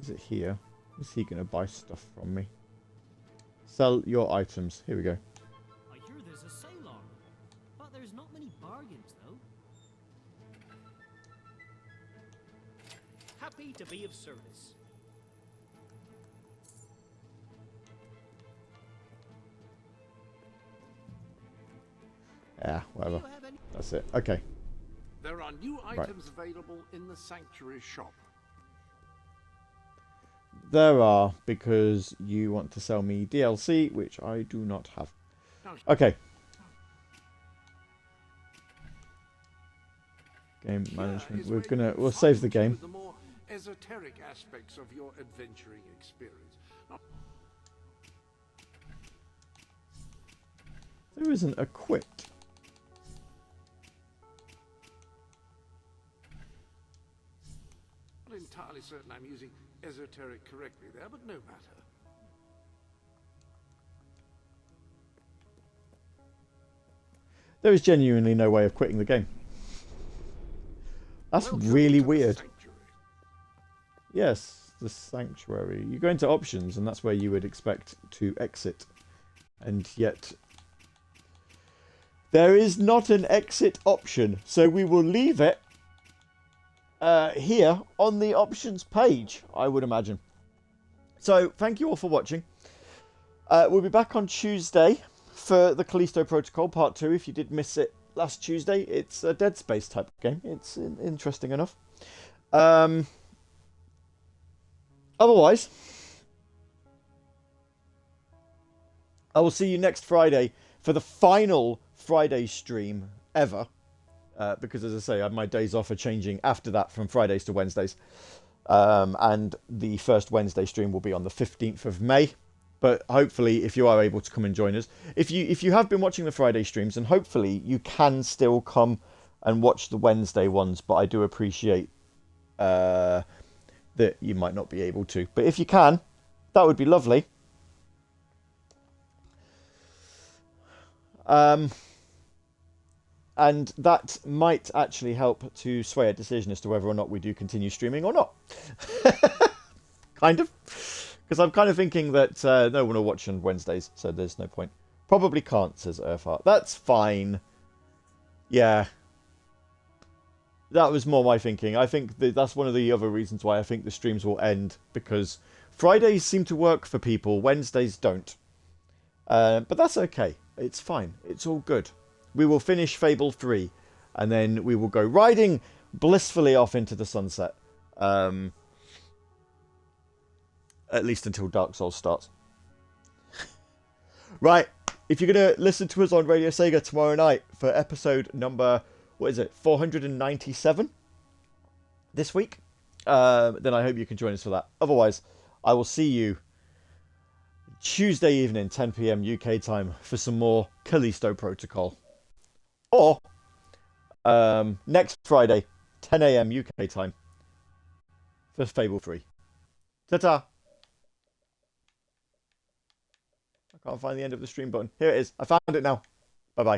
Is it here? Is he going to buy stuff from me? Sell your items. Here we go. I hear there's a sale on, but there's not many bargains, though. happy to be of service. Yeah, whatever. That's it. Okay. There are new items available in the Sanctuary shop. There are, because you want to sell me DLC, which I do not have. Okay. Game management. We'll save the game. The more esoteric aspects of your adventuring experience. There isn't a quit. Not entirely certain I'm using esoteric correctly there, but no matter. There is genuinely no way of quitting the game. That's really weird. Yes, the Sanctuary. You go into options and that's where you would expect to exit. And yet there is not an exit option. So we will leave it here on the options page, I would imagine. So thank you all for watching. We'll be back on Tuesday for the Callisto Protocol Part 2. If you did miss it last Tuesday, it's a Dead Space type game. It's interesting enough. Otherwise, I will see you next Friday for the final Friday stream ever. Because, as I say, my days off are changing after that from Fridays to Wednesdays. And the first Wednesday stream will be on the 15th of May. But hopefully, if you are able to come and join us, if you have been watching the Friday streams, and hopefully you can still come and watch the Wednesday ones, but I do appreciate that you might not be able to. But if you can, that would be lovely. And that might actually help to sway a decision as to whether or not we do continue streaming or not. Kind of. Because I'm kind of thinking that no one will watch on Wednesdays, so there's no point. Probably can't, says Earthheart. That's fine. Yeah. That was more my thinking. I think that's one of the other reasons why I think the streams will end. Because Fridays seem to work for people, Wednesdays don't. But that's okay. It's fine. It's all good. We will finish Fable 3. And then we will go riding blissfully off into the sunset. At least until Dark Souls starts. Right. If you're going to listen to us on Radio Sega tomorrow night for episode number, 497 this week, then I hope you can join us for that. Otherwise, I will see you Tuesday evening, 10 PM UK time, for some more Callisto Protocol. Or next Friday, 10 AM UK time, for Fable 3. Ta-ta! I can't find the end of the stream button. Here it is. I found it now.